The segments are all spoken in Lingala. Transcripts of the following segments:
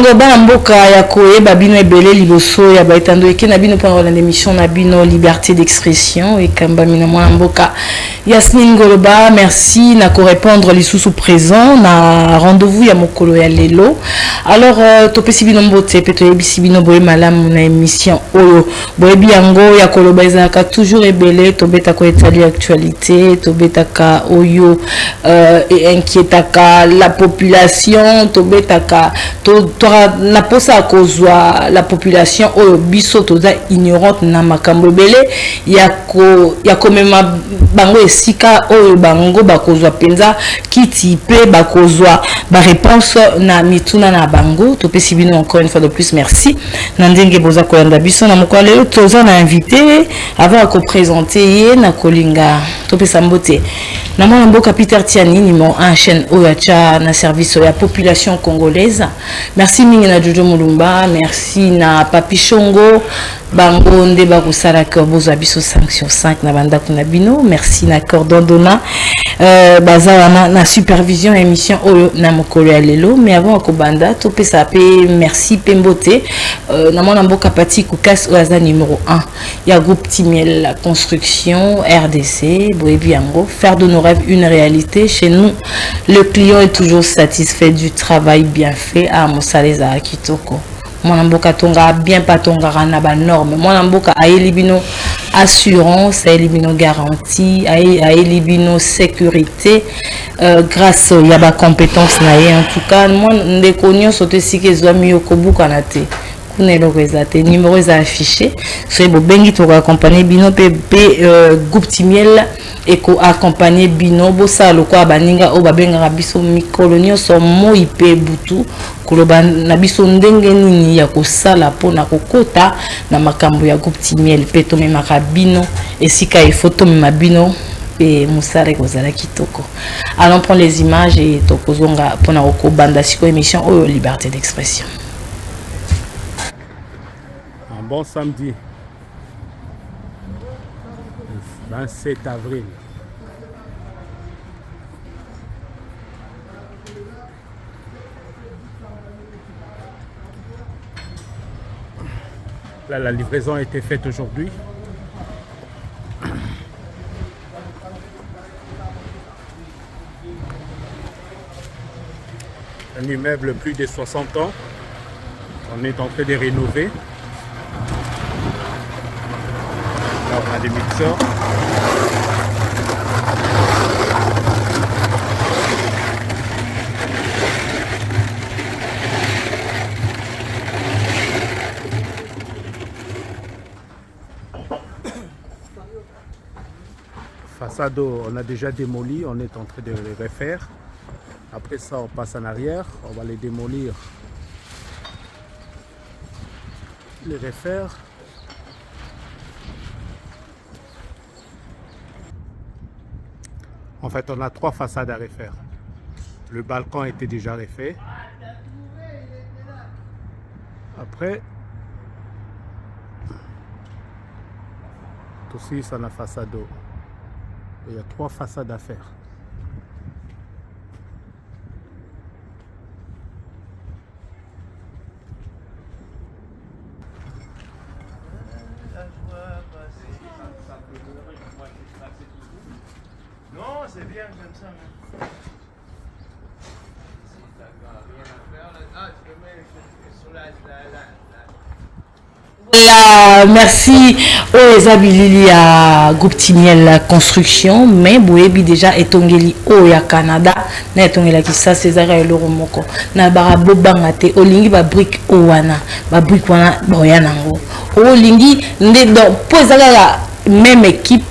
bongo bana mboka ya koyeba bino ebele liboso ya baitando eke na bino pour l'émission na bino liberté d'expression et kamba mina mwana mboka Yasmine Goloba merci na ko répondre lisusu présent na rendez-vous ya mokolo ya lelo. Alors topesi bino mbote pe toyebisi bino boye malamu na émission oyo boyebi yango ya koloba ezaka toujours ebele tobeta ko etali actualité tobeta oyo et inquiétaka la population tobetaka na posa kozwa la population oyo biso toza ignorante na makambo ebele ya komema bango esika oyo bango bakozwa penza kiti pe bakozwa ba réponse na mituna na bango topesi bino encore une fois de plus merci na ndenge boza koyanda biso na mokolo lelo toza na invité avant ko présenter ye na kolinga topesa mbote na mwana mboka Peter Tiani numéro 1 chaîne Oyacha na service ya population congolaise. Merci mingi na Jojo Mulumba, merci na Papi Chongo bango nde bakosala ke bozwa biso 5 sur 5 na bandako na bino. Merci na Cordon Dona baza na supervision émission oyo na mokolo ya lelo. Mais avant ko banda topesa pe merci pembote na mwana mboka Pati Kukas oyaza numéro 1 ya groupe Timiel la construction RDC boyebi yango faire de nos rêves une réalité. Chez nous le client est toujours satisfait du travail bien fait à Mosaleza Kitoko. Mon amboka tonga bien pas tonga na ba norme. Mon amboka aeli bino assurance, aeli bino garantie, aeli bino sécurité grâce ya ba compétence na ye. En tout cas, moi ndeko nyonso te sike zwa miyo kobuka na te. Kunelo rezate numéro est affiché. C'est bo bengi to accompagner bino pe groupe Timiel et ko accompagner bino bo sa lokwa baninga o babenga biso mikolo nyonso mo ipe butu koloba na biso ndenge nini ya kosala pona kokota na makambo ya groupe Timiel pe to memaka bino esika e photo mabino et musare kozala kitoko. Allons prendre les images et tokozonga pona ko banda siko émission o liberté d'expression. Un bon samedi 27 avril. Là, la livraison a été faite aujourd'hui. Un immeuble plus de 60 ans. On est en train de rénover. Là, on a des mixeurs. Façade, on a déjà démoli, on est en train de les refaire. Après ça, on passe en arrière, on va les démolir, les refaire. En fait, on a 3 façades à refaire. Le balcon était déjà refait. Après, aussi, c'est la façade. Il y a 3 façades à faire. Non, c'est bien comme ça. Voilà, merci aux Zabilili à groupe Timiel la construction, mais boyebi déjà etongeli o ya Canada na etongela kisa César et Laurent Moko na barabo bangate olingi ba brick o wana ba brick wana boya nango olingi nde donc po ezaka même équipe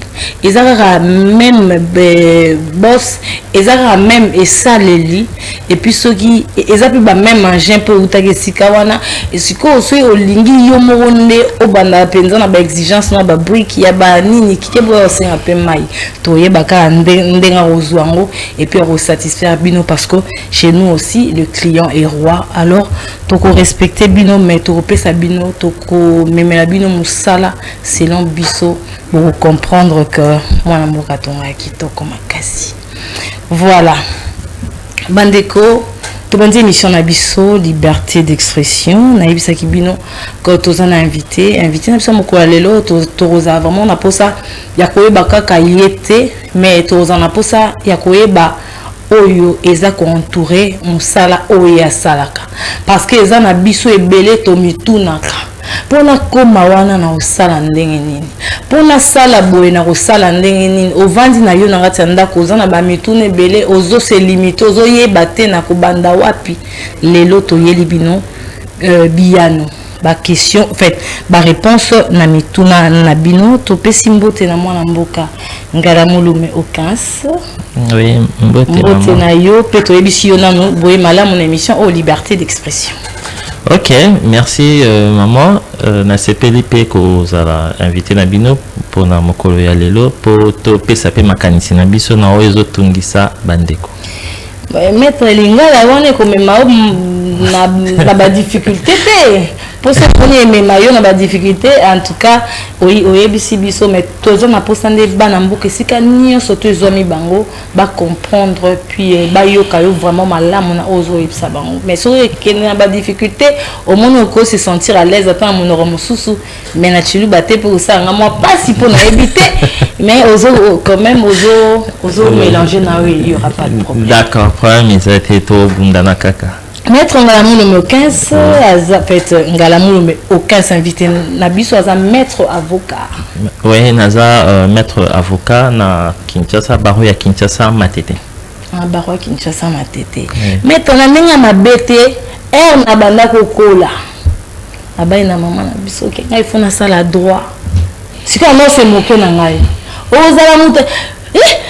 ezaka même boss ezaka même esaleli et puis ceux qui ezapi ba même engin pour utake sika wana esiko so olingi yo moronde obanda penza na ba exigence na ba brick ya ba nini kikebo osenga pe mai to yebaka ndenga ozwango et puis on satisfaire bino parce que chez nous aussi le client est roi. Alors toko respecter bino mais toko pesa bino toko memela bino musala selon biso pour comprendre que moi na mboka tonga kitoko makasi. Voilà bandeko tobandi émission na biso liberté d'expression na yebisa kibino ko tozana invité na biso moko lelo toza vraiment na posa ya koyeba kaka yete mais tozana posa ya koyeba oyo eza ko entourer musala oyo ya salaka parce que eza na biso ebele to mitunaka pona koma wana na osala ndenge nini pona sala boye na kosala ndenge nini ovandi na yo na ngati ya ndako oza na bamitune ebele ozo se limite ozoyeba te na kobanda wapi lelo toyeli bino biyano ba question en fait ba réponse na mituna na bino topesi mbote na mwana mboka ngala mulume au 15 oui mbote na yo pe toyebisi yo nano boye malamu na émission au liberté d'expression. Ok, merci maman. Na sepeli pe ko zala invité na bino pour na mokolo ya lelo pour to pesa pe makanisi na biso na oyo tungisa bandeko. Maître lingala wana ko mema na ba difficulté te pour ça qu'on mema yo na ba difficulté en tout cas oyebisi biso mais tozo na posande bana mboka sika nyonso to ezomi bango ba comprendre puis ba yoka yo vraiment malamu na ozo yebisa bango mais so que na ba difficulté au moins on se sentir à l'aise attends mon oromosusu mais na chilu baté pour ça moi pas si pour na éviter mais ozo quand même ozo mélanger na oui il y aura pas de problème. D'accord, problème ça été to bundana kaka. Maître Ngalamou 15 a fait Ngalamou au 15 invité Nabiso a maître avocat. Oui, naza maître avocat na Kinshasa baro ya Kinshasa matete. Ah baro Kinshasa matete. Maître na ninga mabete na banda kokola. Abai na maman na biso ke ngai fona sala droit. Sika no se moke na ngai. Ozala muta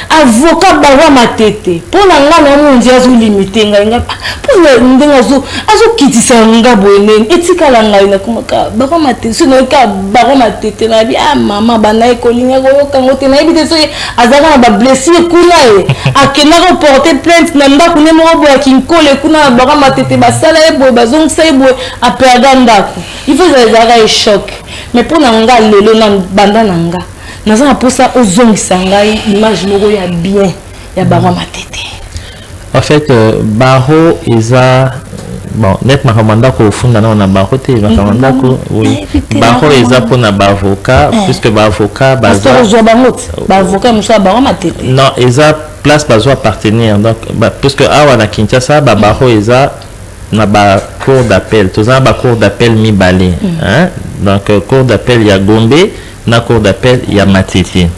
avocat bawa matete pour la ngana mundi azu limiter nga pour ndenga azu kitisa nga boyene etika la ngai na kumaka bawa matete sino ka bawa matete na bi mama bana ekolinga ko kangote na ebite so azaka na ba blessure kuna akena ko porter plainte na ndako ne mo bo akinkole kuna bawa matete basala ebo bazongisa ebo aperda ndako il faut azaka choc mais pour na nga lelo na banda na nga naza pour ça ozongisa ngai image moko ya bien ya baro matete. En fait baro eza bon net makamanda ko funda na baro te makamanda ko oui baro eza pour na avocat puisque avocat baza ozo bangot avocat musa baro matete non eza place bazo appartenir donc puisque awa na Kinshasa baro eza na ba cour d'appel toza ba cour d'appel mibale hein donc cour d'appel ya Gombe na cour d'appel ya Matete.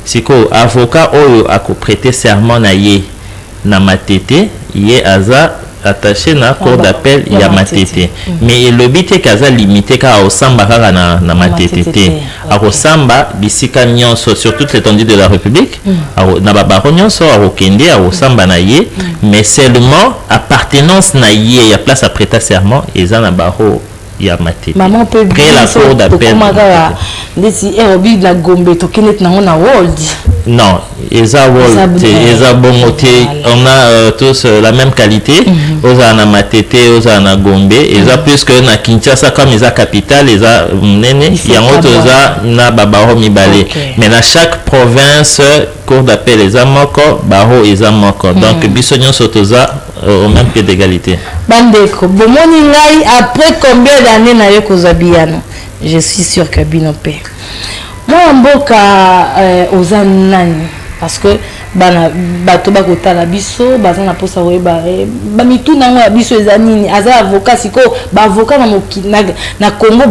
Siko avocat oyo ako prêter serment na ye na Matete ye aza attaché na cour d'appel ya Matete. Mais il lobite kaza limité ka osamba kaka na Matete. Akosamba bisika nyonso sur toute l'étendue de la République. Na babaro nyonso akokende akosamba na ye mais seulement appartenance na ye ya place à prêter serment eza na baro ya Matete. Maman peut près la cour d'appel. Ndesi erobi la Gombe to kenet na ona world. Non, eza world, eza bongote. On a tous la même qualité. Oza na Matete, oza na Gombe, eza plus que na Kinshasa comme eza capitale, eza nene, yango toza na babaro mibale. Mais na chaque province cour d'appel eza moko, baro eza moko. Donc biso nyonso toza au même pied d'égalité. Bandeko, bomoni ngai après combien d'années na yo kozabiano? Je suis sûr que bino pe. Moi mboka oza nani parce que bana bato bakotala biso baza na posa oyeba ba mituna ngo biso eza nini aza avocat siko ba avocat na mokina na Congo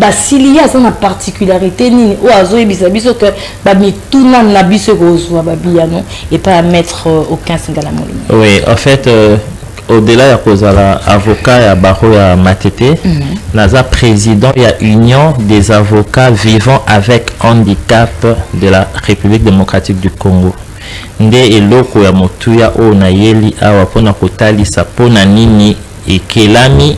basilia asa na particularité nini o azoyebisa biso que ba mituna na biso kozwa babiyano et pas mettre au 15 Ngalamou. Oui, en fait au-delà ya kozala avocat ya baro ya Matete naza président ya union des avocats vivant avec handicap de la République démocratique du Congo nde eloko ya motuya o na yeli awa pona kotalisa pona nini ekelami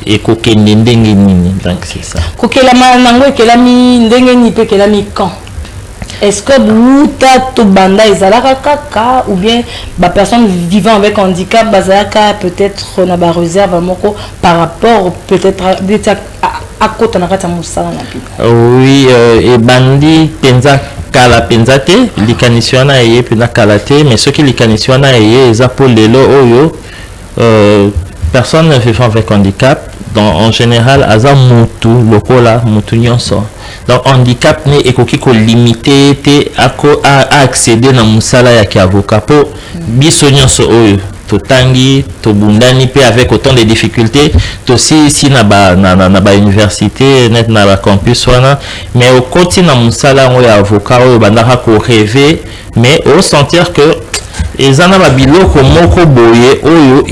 ekokende ndenge nini donc c'est ça kokelama nango ekelami ndenge ni pe kelami quand. Est-ce que Bouta Tobanda ezalaka kaka ou bien ba personne vivant avec handicap bazalaka peut-être na ba réserve moko par rapport peut-être à kota na kata musala na pi. Oui et bandi penza kala penza te likanisiwana eye pena kala te mais ceux qui likanisiwana eye eza pour lelo oyo personne vivant avec handicap, en général, aza mutu lokola mutu nyonso. Donc handicap ne ekoki ko limité te à accéder na musala ya ki avocat po biso nyonso oyo totangi tobundani pe avec autant de difficultés aussi ici na ba université net na ba campus wana, mais au côté na musala ya avocat oyo bandaka ko rêver mais au sentir que ezana ba biloko moko boye oyo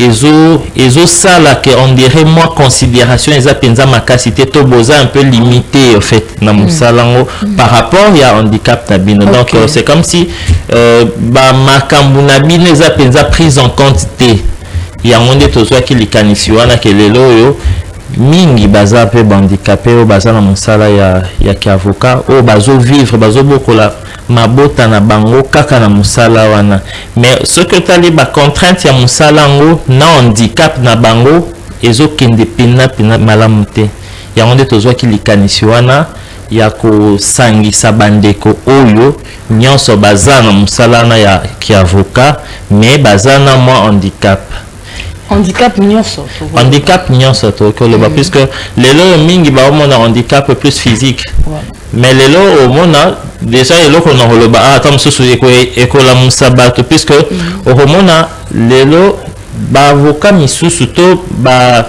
ezo sala que on dirait moi considération eza penza makasité to boza un peu limité en fait na musalango par rapport ya handicap na bino. Donc c'est comme si ba makambu na bino eza penza prise en compte te ya monde tozwa ki likanisi wana ke lelo oyo mingi baza pe handicapé o baza na musala ya ki avocat o bazo vivre bazo bokola mabota na bango kaka na musala wana, mais ce que tali ba contrainte ya musala ngo na handicap na bango ezo kende pena malamu te ya onde tozwa ki likanisi wana ya ko sangisa bandeko oyo nyonso baza na musala na ya ki avocat mais baza na mo handicap. Handicap nyonso to ko le puisque lelo mingi ba omona handicap plus physique, mais lelo omona déjà eloko na holoba atam susu eko la musabato puisque omona lelo ba avocat misusu to ba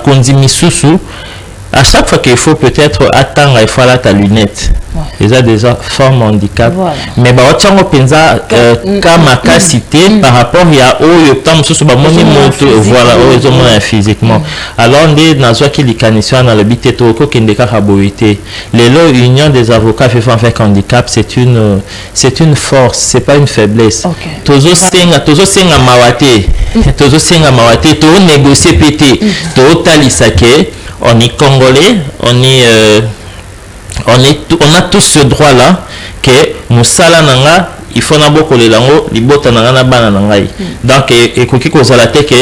kondi misusu à chaque fois qu'il faut peut-être attendre il faut ta lunette. Ils ont déjà forme handicap, mais bah autant on pensa comme capacité par rapport à au temps sous ba moni moto voilà aux hommes physiquement. Alors on dit dans ce qui les canissons dans le but to ko kendeka kaboité. Les union des avocats vivant avec handicap c'est une force, c'est pas une faiblesse. Tozo senga mawate to négocier pété to talisake. On est congolais, on a tous ce droit là que musala nanga il faut na boko le lango libota nanga na bana nangai. Donc ekoki kozala te que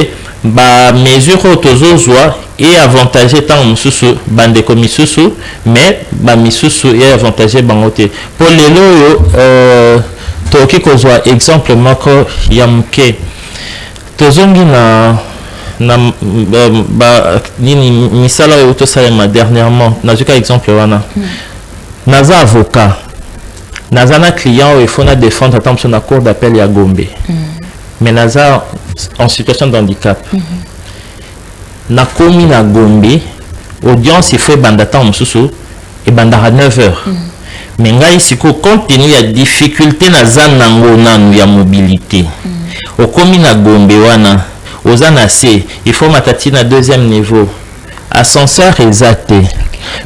ba mesure tozozwa et avantager tant mususu bande ko misusu mais ba misusu et avantager bangote pour lelo toki kozwa exemple moko ya muke tozongi na nini misala oyo tosalema dernièrement nazuka exemple wana naza avocat naza na client oyo faut na défendre tant sur la cour d'appel ya Gombe mais naza en situation de handicap na komi na Gombe audience il faut banda tant mususu et banda à 9h mais ngai siko compte tenu ya difficulté naza nango nanu ya mobilité au komi na Gombe wana aux anacés, il faut m'attendre à deuxième niveau. Ascenseur exact.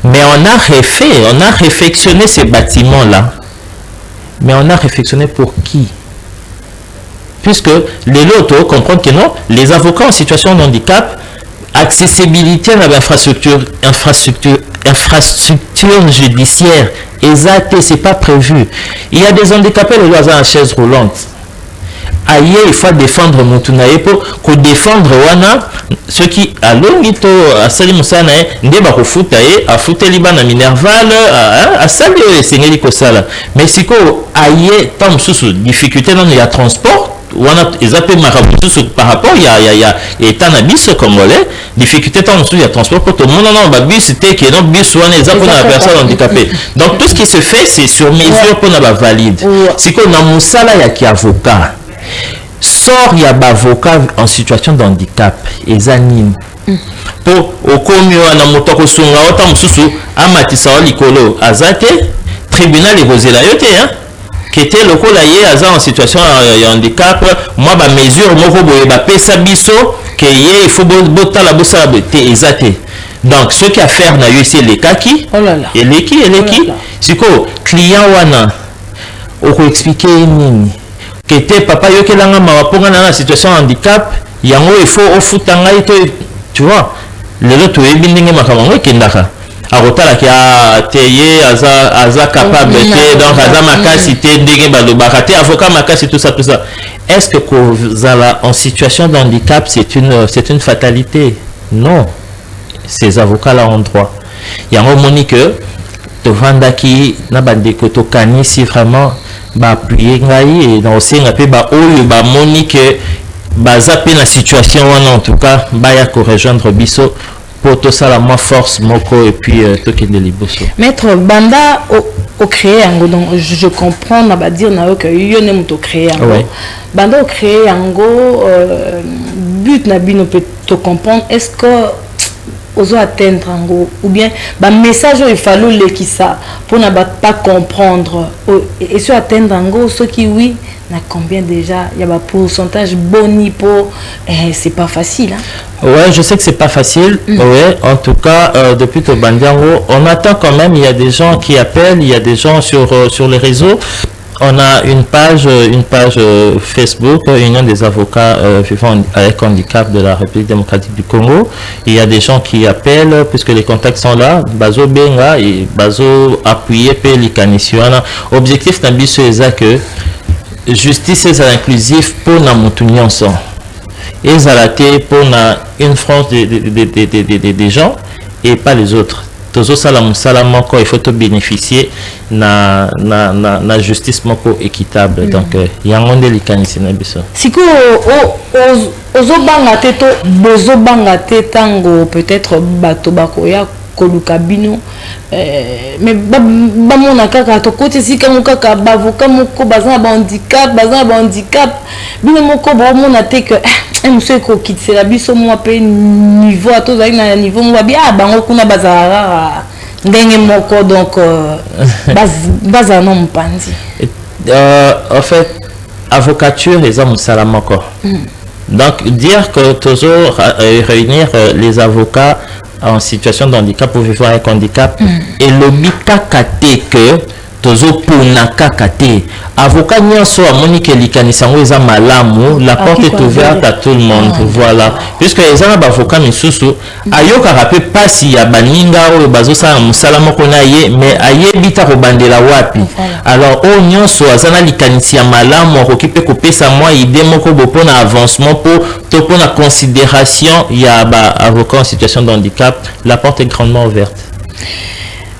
Mais on a réfectionné ces bâtiments-là. Mais on a réfectionné pour qui? Puisque les lotos comprennent que non, les avocats en situation de handicap, accessibilité à l'infrastructure judiciaire, exact, c'est pas prévu. Il y a des handicapés, les lois en chaise roulante. Aïe, il faut défendre Moutunaye pour défendre Wana, ceux qui à l'ongito à Salimoussana, ndeba kofutaye, à fouter Liban à Minerval, à Sali et Sénéli Kosala. Mais si ko aïe, tant sous difficulté dans le transport, Wana, ils appellent Marabutu par rapport, il y a état nabis congolais, difficulté tant sous le transport pour tout le monde, non, bah, bus, c'était que non, bus, Wana, ils appellent la personne handicapée. Donc tout ce qui se fait, c'est sur mesure pour n'a valide. Si ko na Moussala, il y a qui avocat. Sort il y a avocat en situation de handicap ezanine pour au commun na motoko sunga ota mususu amatisa likolo azate tribunal ekozela yote hein qui était lokola ye aza en situation de handicap moi ba mesure moko boye ba pesa biso que ye il faut botala bosala te ezate. Donc ce qui a faire na yo c'est les kaki et les qui siko client wana oko expliquer nini que te papa yo kelanga mawaponga na situation de handicap yango il faut ofutanga ito tu vois lelo to ebindinge makamango kendaka akotala ki teye aza capable te donc aza makasi te ndenge balobaka te avocat makasi tout ça est-ce que kozala en situation de handicap c'est une fatalité? Non, ces avocats là ont droit yango moni que to vandaki na bandeko to kanisi vraiment ba appuyer ngai et dans senga pe ba oyo ba moni que baza pe la situation en tout cas baya ko rejoindre biso pour tout ça la moins force moko et puis token de liboso. Maître banda au créer ango donc je comprends na ba dire na que yo ne muto créer ango. Ouais. Banda au créer ango but na bino peut te comprendre est-ce que ozo atteindre ango ou bien ba message il fallo le qui ça pour na pas comprendre et sur atteindre ango ce qui oui na combien déjà il y a un pourcentage boni pour c'est pas facile hein? Ouais, je sais que c'est pas facile. Ouais, en tout cas depuis que Bandiango on attend quand même, il y a des gens qui appellent, il y a des gens sur les réseaux. On a une page Facebook, Union des avocats vivant avec handicap de la République démocratique du Congo. Il y a des gens qui appellent, puisque les contacts sont là. Bazo Benga et Bazo appuyer pe likanisiwana. Objectif n'ambition est que justice est inclusive pour na mutunionso. Et zalaté pour na une France des gens et pas les autres. Toujours il faut te bénéficier na justice moko équitable. Donc il y a un monde likanisi na biso. Siko ozo banga teto bozo banga tetango peut-être bato bakoya koluka bino mais bamona kaka to côté sika moko kaka bavoka moko bazana ba handicap bino moko bomona te que monsieur ko kitela biso mo pe niveau atozali na niveau mo bien bango kuna bazara ndenge moko donc bazana no mpandi en fait avocature les hommes salamoko donc dire que toujours réunir les avocats en situation de handicap pour vivre avec handicap et le bikakate que tozo pona kakate avocat nyonso amoni ke likanisango eza malamu la porte est ouverte à tout le monde voilà puisque les avocats misusu ayoka rapé pasi ya baninga o bazo sala musala moko na ye mais ayebita ko bandela wapi alors o nyonso azana likanisi ya malamu okipe ko pesa moi idée moko bopona avancement pour to pona considération ya ba avocat en situation de handicap la porte est grandement ouverte.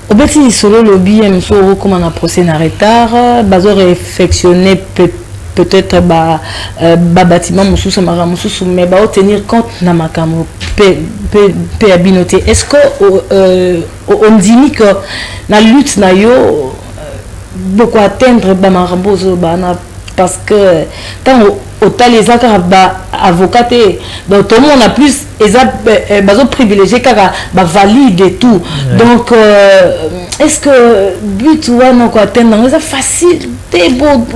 Au petit solo lobby MSO comme on a procès en retard bazo réflexionner peut-être bâtiment mususu mara mususu mais ba tenir compte na makamo pe abinoté est-ce que on dit que la lutte na yo beaucoup atteindre ba marambozo bana parce que tant autant les avocats donc tout le monde a plus ils privilégié car valide et tout donc est-ce que but ou non quoi atteindre c'est facile donc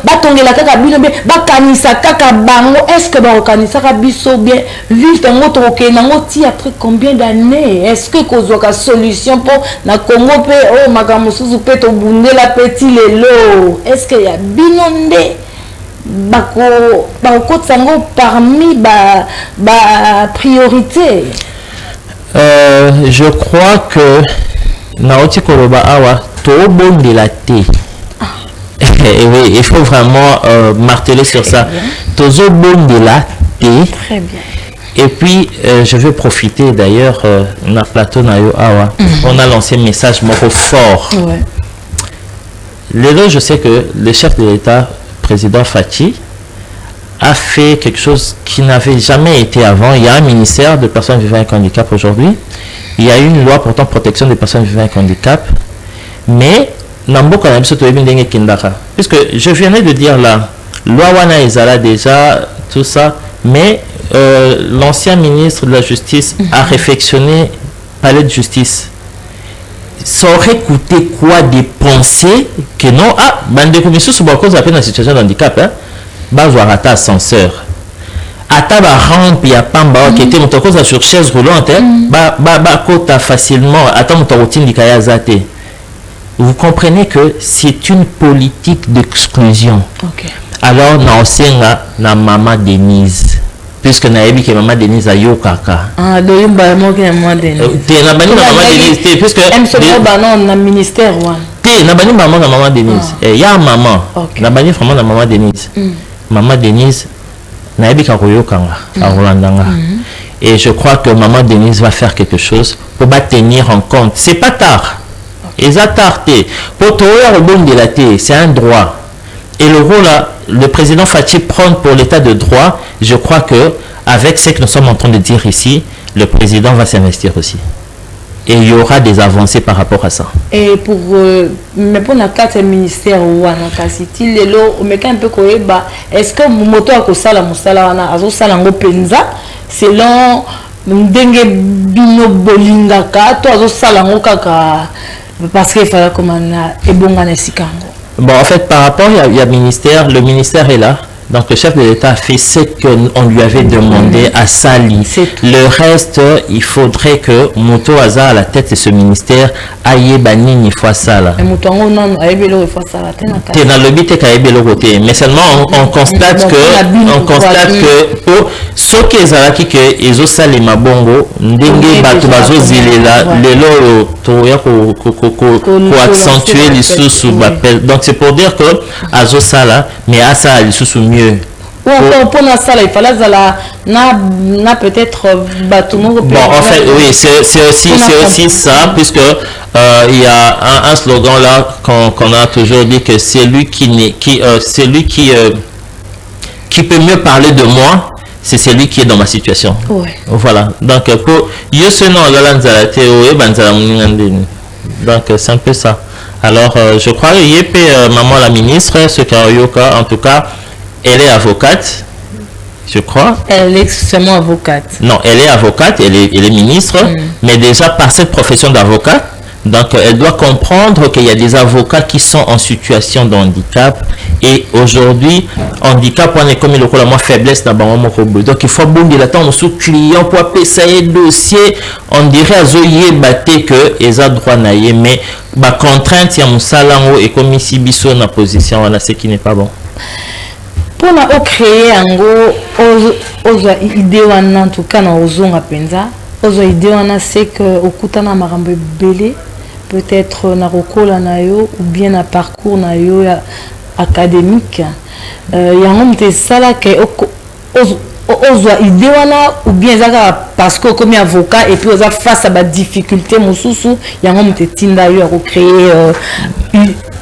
batonge la kaka bino ba kanisa kaka bango est-ce que ba kanisa ka biso bien vite ngoto ke nango ti après combien d'années est-ce que kozoka solution pour na Congo pe oh makamususu pe to bundela petit lelo est-ce que ya binonde bako tsango parmi ba priorité je crois que naoti koloba awa to bondela te oui il faut vraiment marteler sur ça tozo bondela te très bien et puis je veux profiter d'ailleurs na plateau na yo awa on a lancé un message moko fort les deux je sais que le chef de l'État président Fachi a fait quelque chose qui n'avait jamais été avant. Il y a un ministère de personnes vivant avec handicap aujourd'hui. Il y a une loi portant protection des personnes vivant avec handicap. Mais, puisque je venais de dire là, loi wana ezala déjà, tout ça, mais l'ancien ministre de la Justice a réflexionné palais de justice. Ça aurait coûté quoi de penser que non, bande commission sous cause à peine en situation de handicap, bah voir à ta ascenseur, à ta rampe, il y a pas qui était mon cause sur chaise roulante, bah kota facilement, attends mon routine du kayazate. Vous comprenez que c'est une politique d'exclusion. Alors, na maman Denise. Puisque naebi que maman Denise a yo kaka. Doyumba mo ke maman Denise. Na bani maman Denise puisque na ministère wa. Na bani maman Denise. Ya maman. Na bani vraiment na maman Denise. Maman Denise naebi ka koyo kanga a Rolandanga. Et je crois que maman Denise va faire quelque chose pour tenir en compte. C'est pas tard. Ils a tardé. Pour toi rebond de la thé, c'est un droit. Et le rôle, là, le président Fathi prendre pour l'état de droit, je crois que avec ce que nous sommes en train de dire ici, le président va s'investir aussi. Et il y aura des avancées par rapport à ça. Et pour mais pour la carte ministère ou à Nakasiti, le lot, mais quand un peu koeba, est-ce que moto a kosala musala wana azo sala ngo penza selon ndenge bino bolingaka to azo sala ngo kaka parce qu'il fallait comme na ebonga na sikango. Bon, en fait, par rapport il y a ministère, le ministère est là. Donc le chef de l'État a fait ce qu'on lui avait demandé à Sali. Le reste, il faudrait que Moto Aza à la tête de ce ministère aille banini fois ça là. Mais seulement on constate que pour ceux qui ont que ils ont sali mabongo ndenge batu bazo zilela lelo to ya ko accentuer les sous donc c'est pour dire que azo sala mais à ça les sous mieux. Ou encore pour la salle, il fallait na peut-être bâtiment. Bon, en fait, oui, c'est aussi ça, puisque il y a un slogan là qu'on a toujours dit que c'est lui qui peut mieux parler de moi, c'est celui qui est dans ma situation. Ouais. Voilà. Donc pour donc c'est un peu ça. Alors je crois que maman la ministre, ce Karioka, en tout cas. Elle est avocate, je crois. Elle est extrêmement avocate. Non, elle est avocate, elle est ministre, mais déjà par cette profession d'avocat, donc elle doit comprendre qu'il y a des avocats qui sont en situation de handicap et aujourd'hui, handicap, on est comme le moins faiblesse dans le donc il faut bondir la temps sous client pour appeler ça et dossier, on dirait à Zoye batté que ils ont droit naïe, mais la contrainte, il y a un salango et comme ici, biso na position, voilà ce qui n'est pas bon. Pour créer un go idée en tout cas na ozonga penza ozo idée wana c'est que okutana marambo belé peut-être na rokola na yo ou bien na parcours na yo académique yango mte sala que ozo idée wana ou bien zaka parce que comme avocat et puis oza face à ba difficulté mususu yango mte tinda yo à créer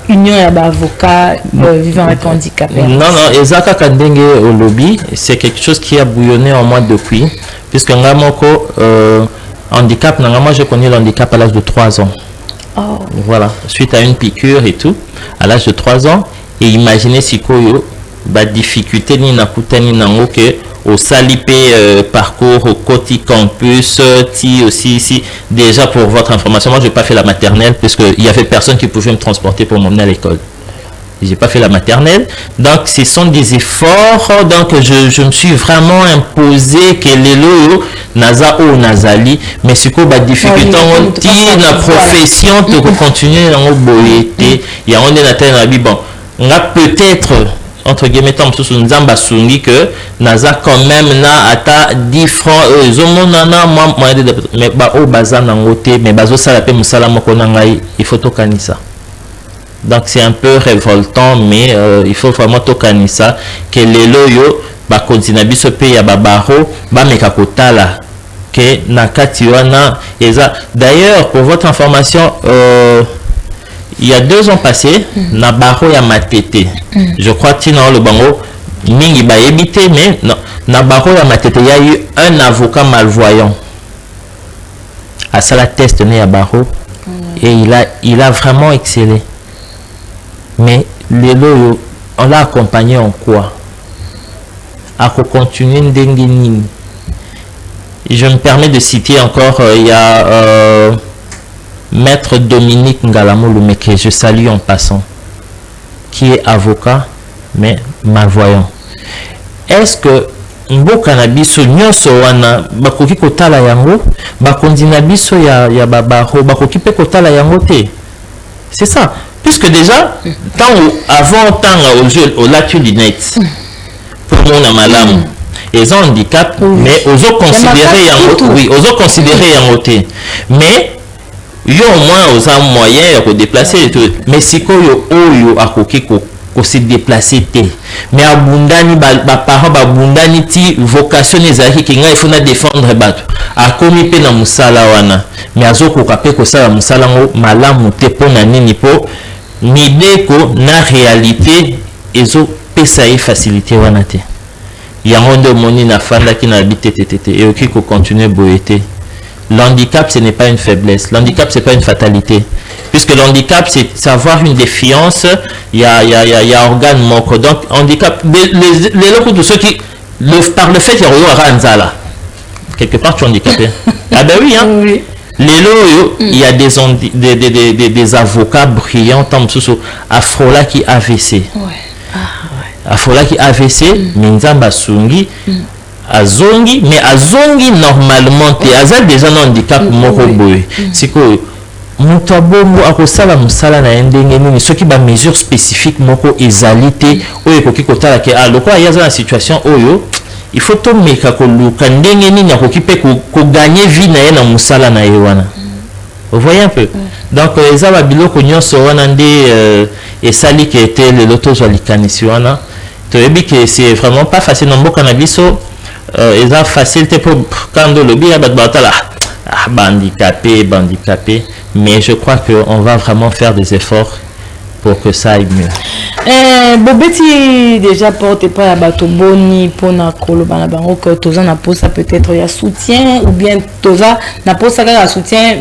union et avocat vivant avec handicap. Non, Ezaka Kandenge au lobby, c'est quelque chose qui a bouillonné en moi depuis, puisque Ngamoko, handicap, moi je connais l'handicap à l'âge de 3 ans. Oh. Voilà, suite à une piqûre et tout, à l'âge de 3 ans, et imaginez si koyo, ba difficulté ni nakuta ni nango que au salipé parcours au Koti campus ti aussi ici déjà pour votre information moi j'ai pas fait la maternelle puisque il y avait personne qui pouvait me transporter pour m'emmener à l'école. J'ai pas fait la maternelle donc ce sont des efforts donc je me suis vraiment imposé que les loyo naza ou nazali mais ce que ba difficulté on ti la profession de continuer dans boyété il y a on est la terre bon on a peut-être entre guillemets sous nzamba sungi que naza quand même na ata 10 francs zomonana moi mais ba o baza na ngote mais bazo sala pe musala moko na ngai il faut tokanisa donc c'est un peu révoltant mais il faut vraiment tokanisa que les loyo ba kontina biso pe ya babaro ba meka kotala que na kati wana eza d'ailleurs pour votre information il y a 2 ans passés, na baro ya matete. Je crois que dans le bango, mingi ba évité, mais na baro ya matete, il y a eu un avocat malvoyant. À ça la test né à baro et il a vraiment excellé. Mais les loyo, on l'a accompagné en quoi? À continuer ndengini. Je me permets de citer encore, il y a Maître Dominique Ngalamolo, que je salue en passant, qui est avocat, mais malvoyant. Est-ce que mboka na biso nyonso wana bakoki kotala yango bakondi na biso ya babaro bakoki pe kotala yango te? C'est ça. Puisque déjà, avant tant au latitude pour mon malam, ils ont handicap, mais ils ont considéré yango, oui, ils ont considéré yango te. Mais yo au moins aux a moyen de déplacer et tout mais si koyo oyo akoki ko se déplacer te mais abundani ba parents babundani ti vocation ezaki ki ngai fona défendre bato akomi pe na musala wana mais azoko kape ko sala musala ngo malamu te pona nini po nideko na réalité ezo pesa e facilité wana te yango nde omoni na fanda ki na habite tete et oki ko continuer boyete. L'handicap, ce n'est pas une faiblesse. L'handicap, c'est pas une fatalité. Puisque l'handicap, c'est avoir une défiance, il y a organe moko. Donc, handicap, les locaux de ceux qui, par le fait qu'il y a quelque part, tu es handicapé. Ah ben oui, hein. Oui. Les lots, il y a des avocats brillants, comme Afrola qui AVC. Ouais. Ah, ouais. Afrola qui AVC, Minzamba Sungi. Azongi, mais azongi normalement te aza déjà un handicap moko boye siko mutu abongo akosala musala na ndenge nini soki ba mesure spécifique moko ezali te oyo ekoki kotala ke aloko ayaza na situation oyo il faut to meka koluka ndenge nini akoki pe ko gagner vie na ye na musala na ye wana. Vous voyez un peu. Donc eza ba biloko nyonso wana nde esali ke te le loto zo likanisi wana to ebi que c'est vraiment pas facile na mboka na biso. Ils ont facilité pour quand le lobby handicapé, mais je crois qu'on va vraiment faire des efforts pour que ça aille mieux. Bobeti déjà porte pas à bateau boni pour na kolobana bango que toza na posa peut-être il y a soutien ou bien toza na posa ka soutien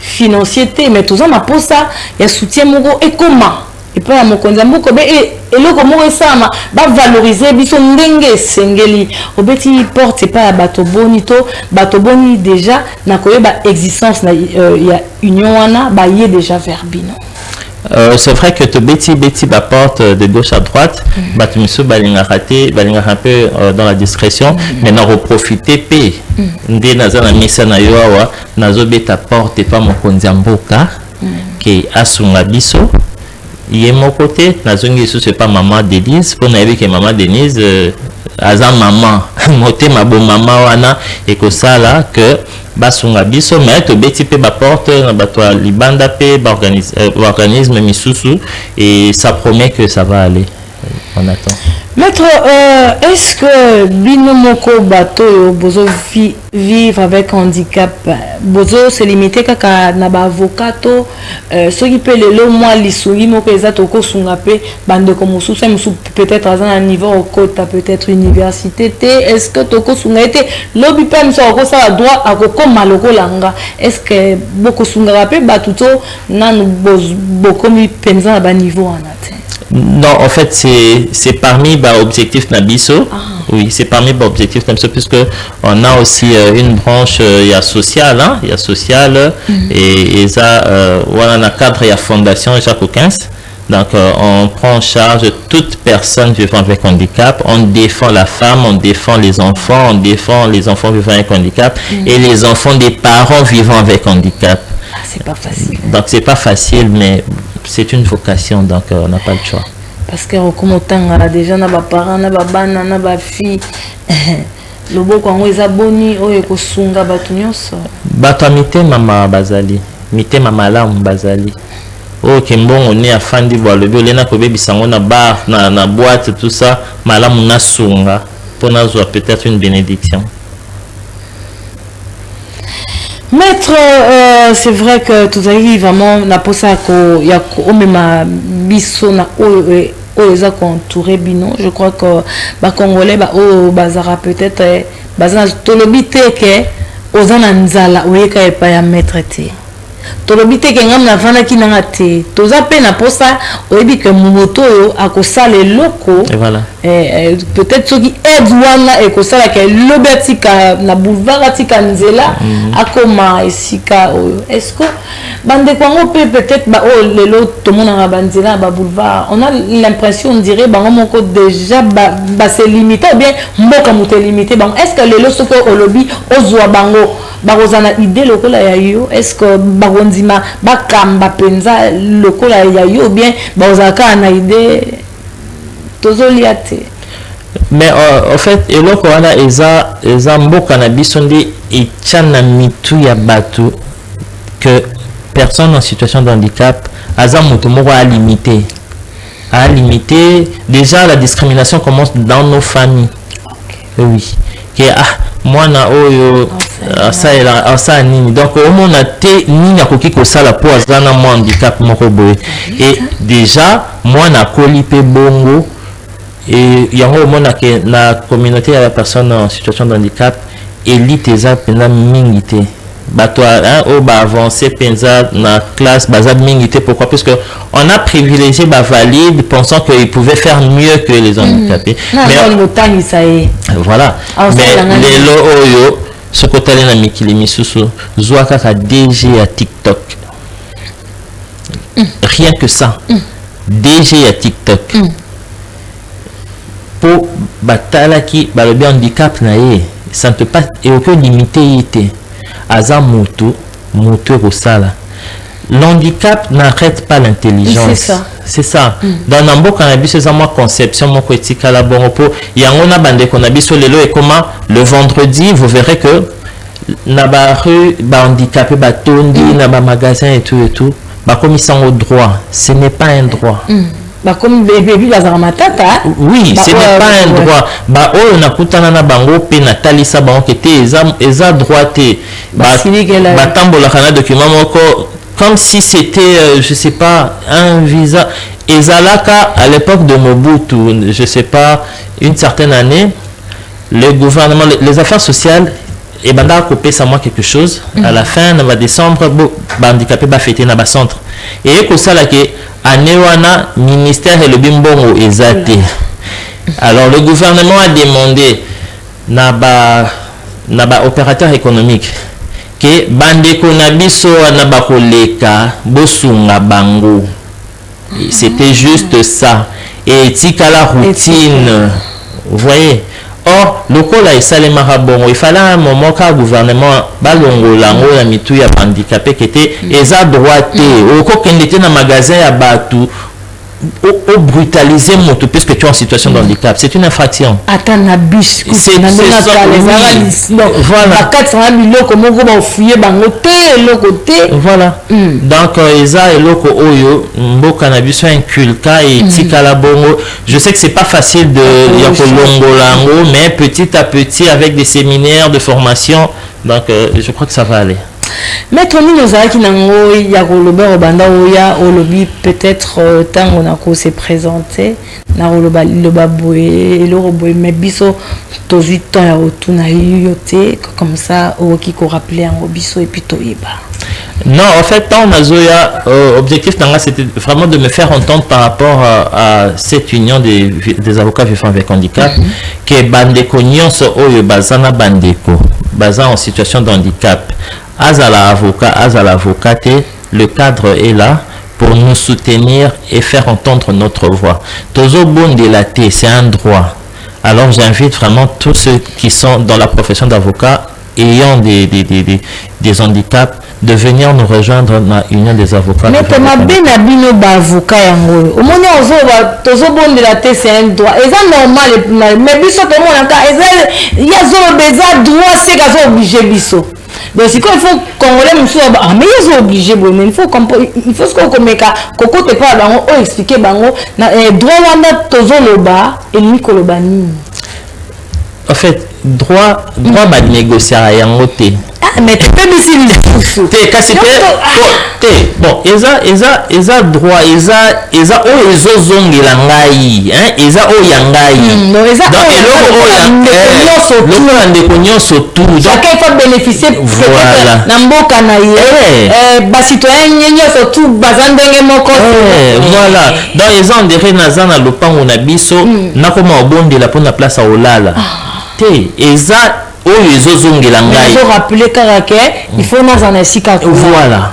financier mais toza na posa il y a soutien moko et comment et pas à mon konzambo ko be et le comment ça va valoriser biso ndenge sengeli obeti porte pas à bateau boni déjà na koyeba existence na il y a union wana ba yé déjà vers bino. C'est vrai que tu beti porte de gauche à droite, tu me suis balinga un peu dans la discrétion, mais n'a reprofité p. Ndé nazana misa na yoa nazo beta porte pas mon konzamboka qui asunga biso. Il est mon côté, nazongi sous c'est pas maman Denise, pour n'avoir que maman Denise, azan maman, moté ma bonne maman wana et que ça là que basunga biso mais to beti pe ba porte na batwa libanda pe organisme misusu et ça promet que ça va aller. On attend. Maître, est-ce que bino moko bateau bozo vivre avec handicap bozo se limiter kaka na ba avocato ceux qui peut le moi lisuri moko ezato ko sunga pe bande comme sous peut-être à un niveau au côté peut-être université est-ce que toko sunga été lobby pem so ko ça droit à ko maloko langa est-ce que beaucoup sunga pe batuto nan beaucoup mi penza ba niveau en atteint. Non, en fait, c'est parmi les objectifs Nabiso. Oui, c'est parmi les objectifs Nabiso, puisque on a aussi une branche, il y a social, hein, il y a social, et ça, voilà, dans le cadre, il y a Fondation Jacques Auquins. Donc, on prend en charge toute personne vivant avec handicap. On défend la femme, on défend les enfants vivant avec handicap, et les enfants des parents vivant avec handicap. C'est pas facile. Donc, c'est pas facile, mais c'est une vocation, donc on n'a pas le choix. Parce que comme autant déjà na ba parents na ba bana na ba fille loboko ngo ezaboni oyo ko sunga batu nyonso bato mite mama bazali mite mama lamu bazali o kembongo ne afandi bo lobi olena ko bebisa ngo na bar na boîte tout ça malamu na sunga pour nazo peut-être une bénédiction. Maître, c'est vrai que tout arrive vraiment na posa ko ya ko mema biso na oza contouré bino. Je crois que ba congolais ba o bazara peut-être bazana tolobite ke ozana nzala oyeka epa ya maître te. Tolobite ke ngam na vana ki na te. Toza pe na posa oyebi ke moto yo akosala loko. Et voilà. Peut-être ceux qui aident wana et que ça la que lobetika na boulevard tika nzela akoma esika est-ce que bande kwango peut-être ba oh lelo tout monde na banzela ba boulevard on a l'impression on dirait ba moko déjà ba c'est limité ou bien mboka muté limité ba est-ce que lelo soko au lobby ozwa bango ba rozana idée lokola ya yo est-ce que ba gondima ba kamba penza lokola ya yo ou bien ba ozaka na idée. Mais en fait, et là qu'on a eza mboka na bisondi et tchana mitu ya batu que personne en situation de handicap aza moto moko à limiter. Déjà la discrimination commence dans nos familles. Okay. Oui. Que moi na oyo ça nini donc au monde a te nini akoki kosala po azana mo handicap moko boye et déjà moi na koli pe bongo et yango mona ke na communauté ya personne en situation de handicap élite eza pena mingi te bato o ba avancer penza na classe baza mingi te pourquoi parce que on a privilégié ba valide pensant qu'ils pouvaient faire mieux que les handicapés mais voilà mais lelo oyo ce côté na mikili misusu zwa kaka DG à TikTok rien que ça DG à TikTok pour batalaki balobi handicap na ye ça ne peut pas et aucun limité était aza moto rosala l'handicap n'arrête pas l'intelligence c'est ça dans nambo cannabis c'est moi conception moko etikala bongo po yango na bande konabiso lelo et comment le vendredi vous verrez que na ba rue ba handicapé ba tondi na ba magasin et tout ba commission au droit ce n'est pas un droit comme bébé bazara matata oui ce n'est pas un droit ba oyo nakutana na bango pe na talisa bango ke te eza droité ba tambola kana document moko comme si c'était je sais pas un visa ezalaka à l'époque de Mobutu je sais pas une certaine année le gouvernement les affaires sociales et banda coupé ça moi quelque chose à la fin de décembre ba handicapé ba fêter na ba centre et ko sala ke anewana ministère et le bimbongo ezate alors le gouvernement a demandé na ba opérateur économique que bandeko na biso na ba koleka bosunga bango c'était juste ça et tikala routine vous voyez. Or, le col a essayé bon, il fallait un moment qu'un gouvernement balongo lango la mitou ya handicapé qui était eza droité au coq était dans magasin à Batou au brutaliser moto puisque tu es en situation de handicap c'est une infraction attends na bus c'est voilà donc eza eloko oyo mboka na biso inculca et tikala bongo je sais que c'est pas facile de ya kolongo lango mais petit à petit avec des séminaires de formation donc je crois que ça va aller. Maître Nino Zaki Nango, Yaroloba Robanda Oya, Olobi, peut-être Tango Nako s'est présenté, Naroloba Lobaboué, Loroboé, mais Bisso, Tozu Tan Yarotuna Yote, comme ça, Okiko rappelé en Obiso et puis Toyeba. Non, en fait, tant Nazoya, objectif Nanga, c'était vraiment de me faire entendre par rapport à cette union des avocats vivant avec handicap, que Bandeko Nyonso Oyo Bazana Bandeko, Bazan en situation de handicap. Azala avocate, le cadre est là pour nous soutenir et faire entendre notre voix. Tozo bon de la T, c'est un droit. Alors j'invite vraiment tous ceux qui sont dans la profession d'avocat ayant des handicaps de venir nous rejoindre dans l'union des avocats. Mais tu m'as bien abîmé avocat yango. Au moment où tozo bon de la T, c'est un droit. Et ça normal mais biso tout le monde il y a zolo beza droit c'est gazo obligé biso. Donc si quand il faut congolais monsieur mais ils sont obligés mais il faut ce qu'on comeka koko te pas bango o expliquer bango na droit wana tozo loba et ni koloba ni en fait droit ba négocier yango te mais tu peux me dire te kasi te bon eza droit eza o ezozongela ngai hein eza o yangai non eza o ndeko nyonso tout donc chacun faut bénéficier voilà na mboka na ye ba citoyen nyonso tout bazandenge moko voilà donc eza ondere naza na lopango na biso nakoma obondela mpona place a olala te eza oyo ezozongela ngai nazo rappeler kaka il faut naza na sika voilà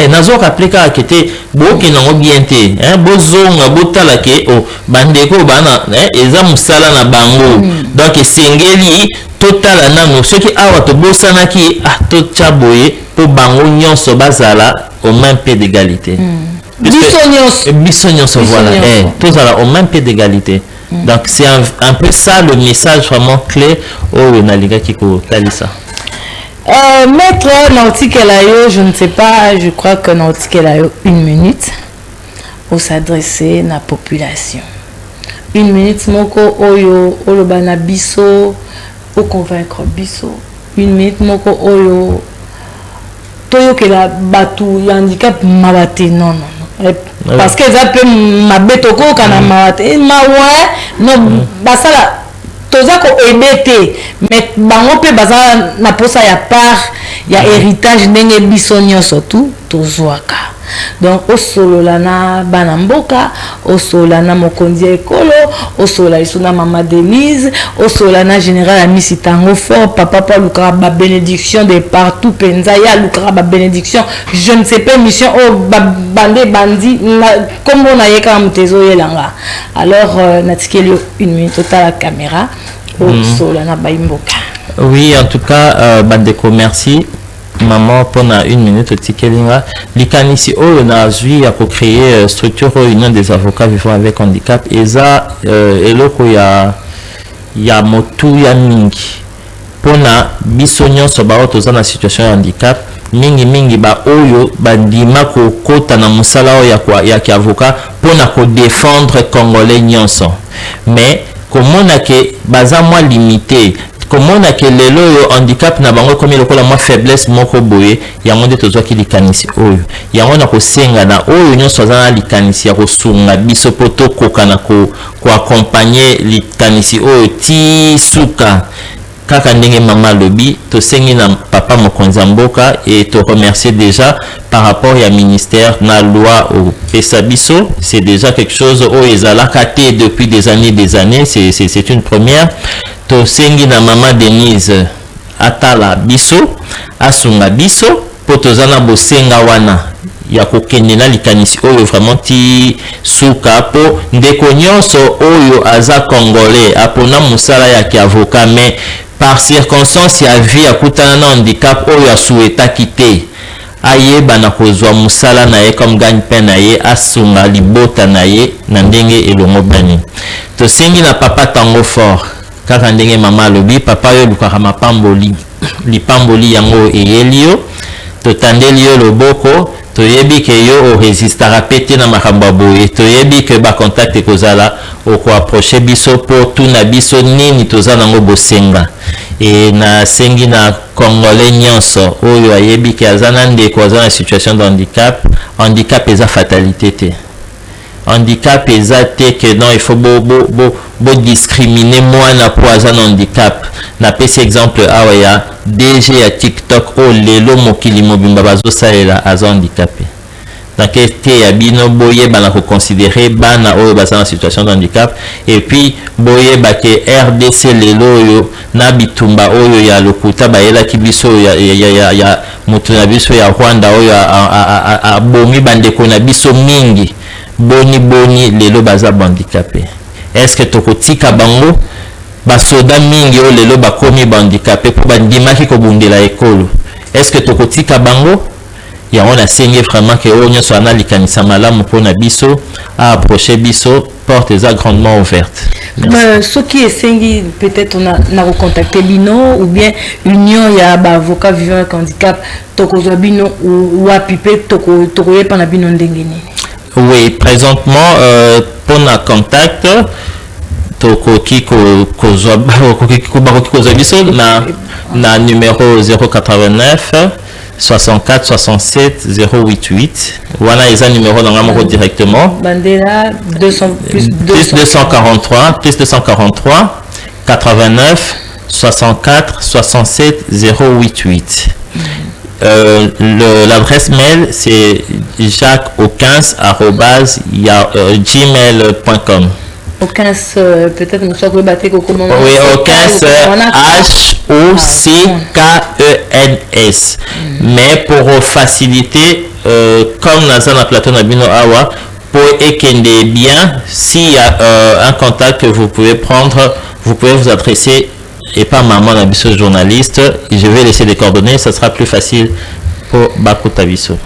nazo rappeler kaka te boki nango bien te bozonga botala ke bandeko bana eza musala na bango donc esengeli totala nano soki awa tobosanaki totya boye po bango nyonso bazala au même pied d'égalité biso nyonso voilà tozala au même pied d'égalité. Donc c'est un peu ça le message vraiment clé au Naliga Kiko Talisa. Maître Nautikelayo, je ne sais pas, je crois que Nautikelayo, 1 minute pour s'adresser à la population. 1 minute, moko oyo olobana biso, pour convaincre biso, une minute moko oyo toyo que la batu ya handicap mabate non parce que ça peut mabetoko kana mabate mawa non basala toza ko ebete mais bango pe bazala na posa ya part ya héritage ndenge biso nyonso tout tozwaka donc osolola na bana mboka osolola na mokonzi ekolo osolola isona mama Denise osolola na général Amisi Tango Fort papa pa lukara ba bénédiction de partout penza ya lukara ba bénédiction je ne sais pas mission o bande bandi comme on a yeka mtezo yelanga alors natikeli une minute à la caméra osolola na baimboka. Oui, en tout cas bandeko merci maman pendant une minute tikelinga likanisi oyo na azui ya créer structure union des avocats vivant avec handicap eza eloko ya motu ya mingi pona biso nyonso bao toza na situation ya handicap mingi ba oyo bandima ko kota na musala oyo ya ki avocat pona ko défendre congolais nyonso mais komona ke baza moins limité comment on a que le handicap na bango comme le kola moi faiblesse moko boye ya monde tozo ki likanisi oyo ya on a ko senga na oyo nyonso za likanisi ya ko sunga biso poto kokana ko accompagner likanisi oyo ti suka kaka ndenge mama lobi to sengi na papa mokonza mboka et te remercier déjà par rapport à ministère na loi au pesabiso c'est déjà quelque chose au ezalaka te depuis des années c'est une première to sengi na mama Denise atala biso asunga biso potozana bosenga wana ya kokende na likanisi oyo vraiment ti suka po ndeko nyonso oyo aza congolais apona musala ya ki avocat mais par circonstance ya vie akutana na handicap oyo asueta kite ayeba na kozwa musala na ye comme gagne-pain na ye asunga libota na ye na ndenge elongo bani to sengi na papa Tango Fort kaka ndenge mama lobi papa yo lukaka mapamboli lipamboli yango eyelio to tandeli yo loboko toyebi ke yo o résistera pété na makambo boye toyebi ke ba contact kozala o ko approcher biso pour tout na biso nini tozana ngo bosenga et na sengi na congolais nyonso oyo ayebi ke azana ndeko azana situation de handicap eza fatalité te handicap eza te que non il faut bo discriminer moi na poison handicap na pesi exemple awa ya DG ya TikTok o lelo mokili mobimba bazosalela aza handicapé donc te ya bino boye bana ko considérer bana oyo baza na situation de handicap et puis boye ba ke RDC lelo yo na bitumba oyo ya lokuta bayela ki biso ya mutu na biso ya Rwanda oyo a bomi bandeko na biso mingi boni lelo baza handicapé est-ce que tokotika bango basoda mingi o lelo bakomi handicapé po bandimaki ko bundela ekolo est-ce que tokotika bango ya on a saigné vraiment que o nyoso ana likanisa malamu pona biso a approcher biso porte est grandement ouverte. Ce qui est sengi peut-être on a recontacté bino ou bien union ya ba avocat vivant avec handicap tokozwa bino ou apipé tokoye pana bino ndenge nini. Oui, présentement pour na contact tokoki kozwa biso na numéro 089 64 67 088 wana eza numéro dans moko directement bandera 243 89 64 67 088 l'adresse mail c'est jacques15@gmail.com. Aucun peut-être nous sommes rebattés comment. Oui, aucun HOCKENS. Mais pour faciliter, comme dans la plateau Nabino Awa, pour équender bien, s'il y a un contact que vous pouvez prendre, vous pouvez vous adresser et pas maman Nabiso journaliste. Je vais laisser les coordonnées, ça sera plus facile pour Bakuta Biso.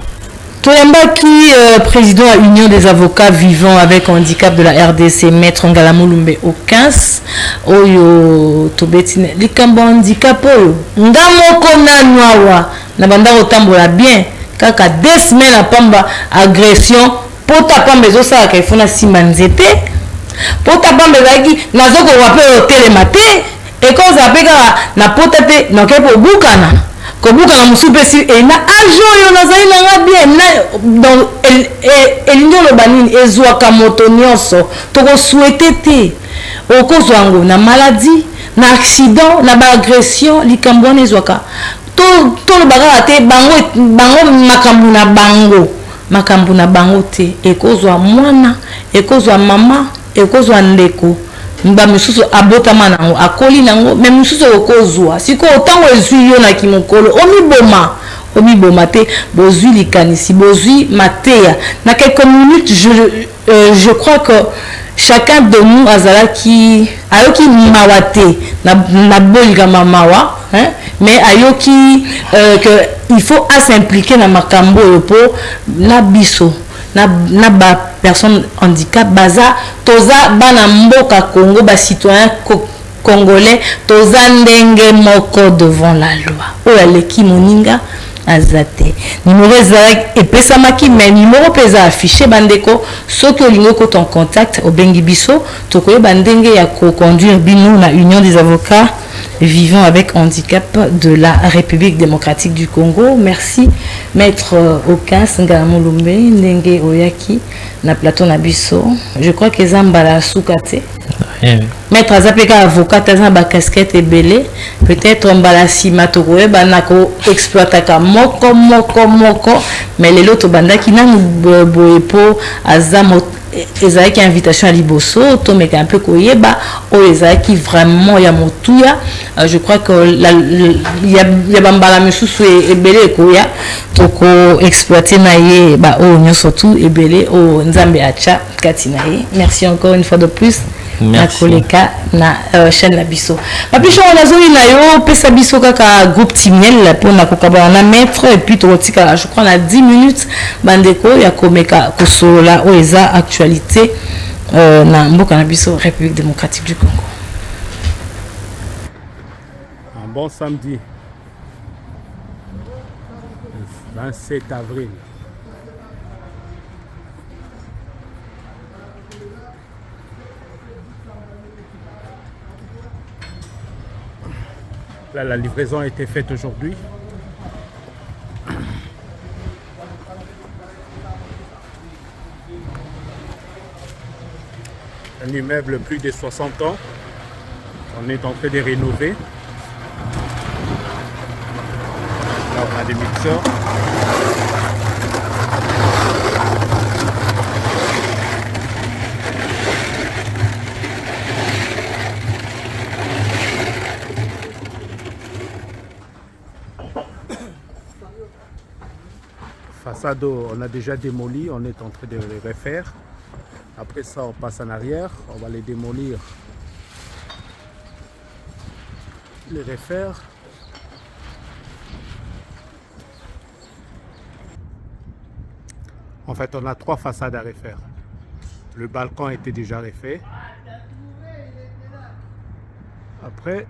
Toyambaki, président à l'Union des avocats vivant avec handicap de la RDC, maître Ngalamulumbe au 15, Oyo Tobetine, Likambo handicap, Oyo, Ngamoko Nanwawa, Nabanda Otambola bien, Kaka 2 semaines à Pamba, agression, Pota Pamba Zosa, Kaifona Simanzete, Pota Pamba Zagi, Nazoko Wape au télématé, ekozala mpe kaka na pota te noke kobukana kobukana mosusu mpe si na age oyo nazali nanga bien donc elingi oloba nini ezwaka moto nyonso tokosouete te okozwa yango na maladie na accident na baagression likambo wana ezwaka toloba kaka te bango makambo na bango te ekozwa mwana ekozwa mama ekozwa ndeko bamisusu abotama nango akoli nango me misusu okozwa sikoyo ntango ezwi yo na kimokolo omiboma te bozwi likanisi bozwi mateya na quelques minutes je crois que chacun de nous azalaki ayoki mawa te na bolikama mawa mais ayoki que il faut s'impliquer na makambo oyo po na biso na ba personne handicap baza toza bana mboka Congo ba citoyen congolais toza ndenge moko devant la loi oyo aleki moninga azate numéro ezalaki epesamaki mais numéro mpe eza affiché bandeko soki olingi okota en contact obengi biso tokoyeba ndenge ya koconduire bino na union des avocats vivant avec handicap de la République démocratique du Congo. Merci maître Okas Ngalamulumbe ndenge oyaki na plateau na biso. Je crois que Zambala soukate. Maître Azapeka avocat azan ba casquette ebele peut-être mbala sima tokoye banako exploitaka moko mais lelo to bandaki na boyepo azamo ezalaki invitation à liboso to meka un peu koyeba o ezalaki vraiment ya motuya. Je crois que ya bambala misusu ebele koya toko exploiter na ye ba o nyoso tout ebele o nzambe acha kati na ye. Merci encore une fois de plus. Merci. Koleka na chaîne la biso. Papicho on a zoni na yo pesa biso kaka groupe Timiel pour na kokaba na maître et puis totika je crois na 10 minutes bandeko ya komeka kosola oeza actualité na mboka na biso République démocratique du Congo. Un bon samedi 27 avril. Là, la livraison a été faite aujourd'hui. Un immeuble plus de 60 ans. On est en train de rénover. Là, on a des mixeurs. Façade, on a déjà démoli, on est en train de les refaire. Après ça, on passe en arrière, on va les démolir, les refaire. En fait, on a 3 façades à refaire. Le balcon était déjà refait. Après,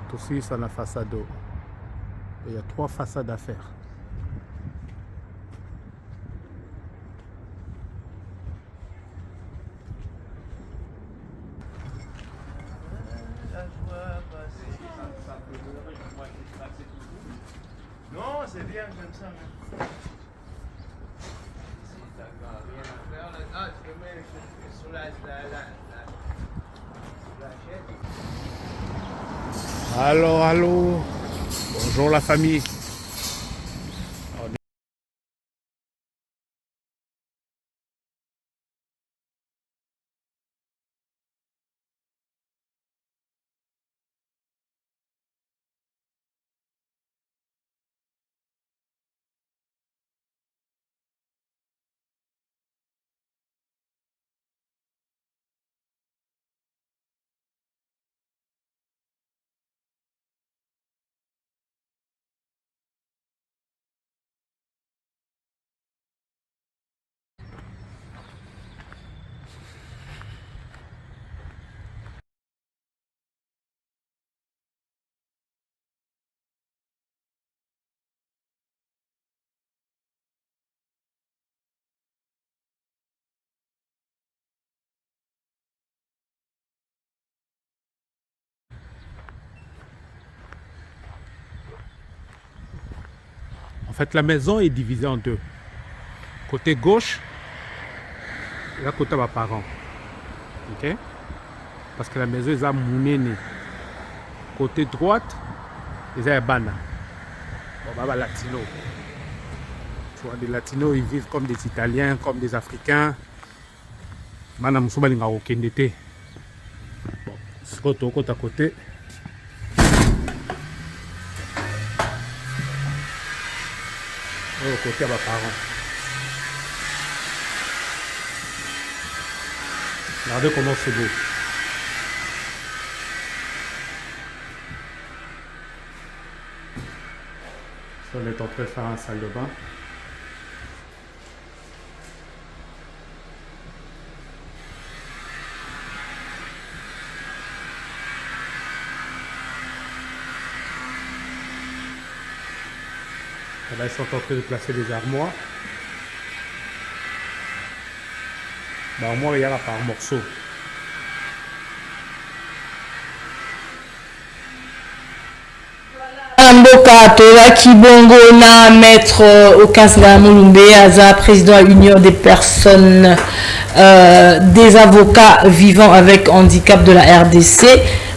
tout aussi, c'est la façade. Il y a 3 façades à faire. Non, c'est bien, j'aime ça. Allô. Bonjour la famille. fait, la maison est divisée en deux. Côté gauche, et là, côté de mes parents. Ok? Parce que la maison est à Mounene. Côté droite, ils ont Bana. On va latino. Tu vois, des latinos, ils vivent comme des Italiens, comme des Africains. Madame Moussouba n'a aucun été. Bon, c'est côté à côté. Au côté de mes parents. Regardez comment c'est beau. On est en train de faire un salle de bain. Et là, ils sont en train de placer des armoires. L'armoire, il y a par morceau. Mboka Toaki Bongo na maître Okasga Moulumbe, Aza, président de l'Union des personnes des avocats vivant avec handicap de la RDC.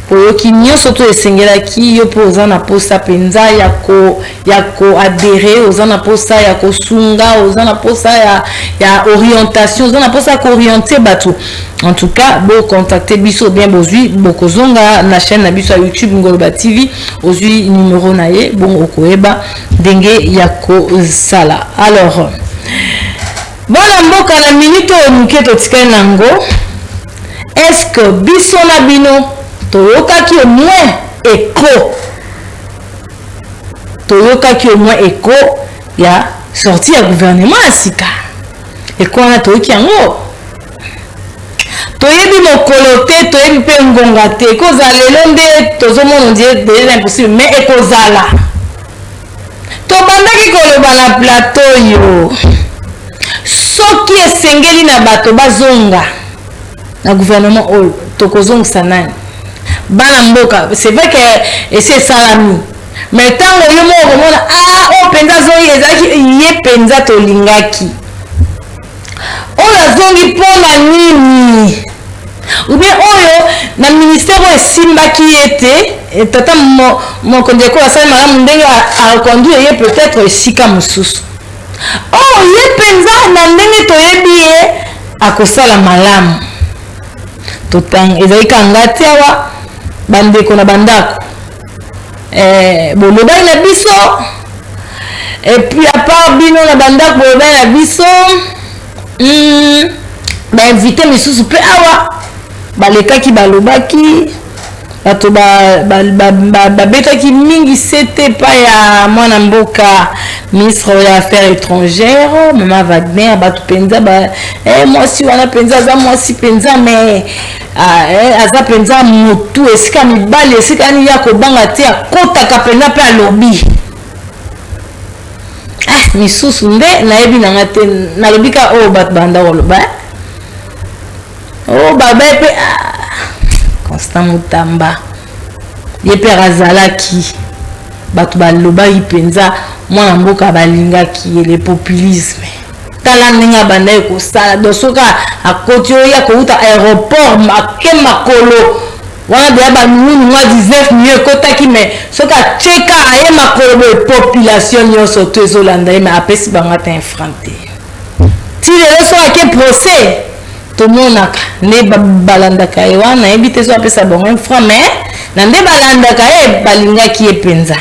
Pour qui n'y a surtout les Sengela qui y opposent à posta penza yako adhérer aux anaposa yako sunga aux anaposa ya orientation aux anaposa orienté bateau. En tout cas, bon contacter biso bien bozui bokozonga na chaîne na biso YouTube Ngoloba TV ozui numéro naé bon okoeba denge yako sala. Alors voilà mboka na minute muke totika nango. Est-ce que biso na bino Toyoka qui au moins écho. Toyoka qui au moins écho. Il y a sorti un gouvernement à Sika. Et quoi on a Toyoki en haut. Toyebi mokolote, toyebi pe ngongate. Koza lelonde, tozo mon dit déjà impossible. Mais ekozala. Tobanda ki koloba na plateau yo. Soki esengeli na bato bazonga. Na gouvernement ol. Tokozong sanani. Mboka, c'est vrai que c'est salami. Mais tant que yo mo komona o penza zongi ezaki ye penza to lingaki. O la zongi pona nini? Ou bien oyo na ministère o simbaki ete tata mo kondeko asala malamu ndenge a conduire ye peut-être sika mususu. Oh ye penza na ndenge to yebi ye akosala malamu. Totang ezali kangati awa bandeko na bandako bolobai na biso et puis à part bino na bandako bolobai na biso ba invité misusu pe awa balekaki balobaki bato babetaki mingi sete pa ya mwana mboka ministre ya affaires étrangères Mama Wagner bato penza moi si wana penza za moi si penza mais aza penza mutu esika mibali esika ni ya kobanga te akotaka penza pe alobi misusu nde nayebi nanga te nalobi ka oyo bato banda koloba o babe pe Constant Mutamba ye pe azalaki bato balobaki penza mwana mboka balingaki le populisme tala ndenge abanda ekosala dosoka akoti oyo ya kouta aéroport make makolo wana deya banunu mwa 19 millions ekotaki me soki acheka aye makolo boye population nyonso to ezolanda ye me apesi bango ata infrant te ti lelo soki ake procès tomonaka nde balandaka ye wana nayebi te so apesa bango infrant me na nde balandaka ye balingaki ye mpenza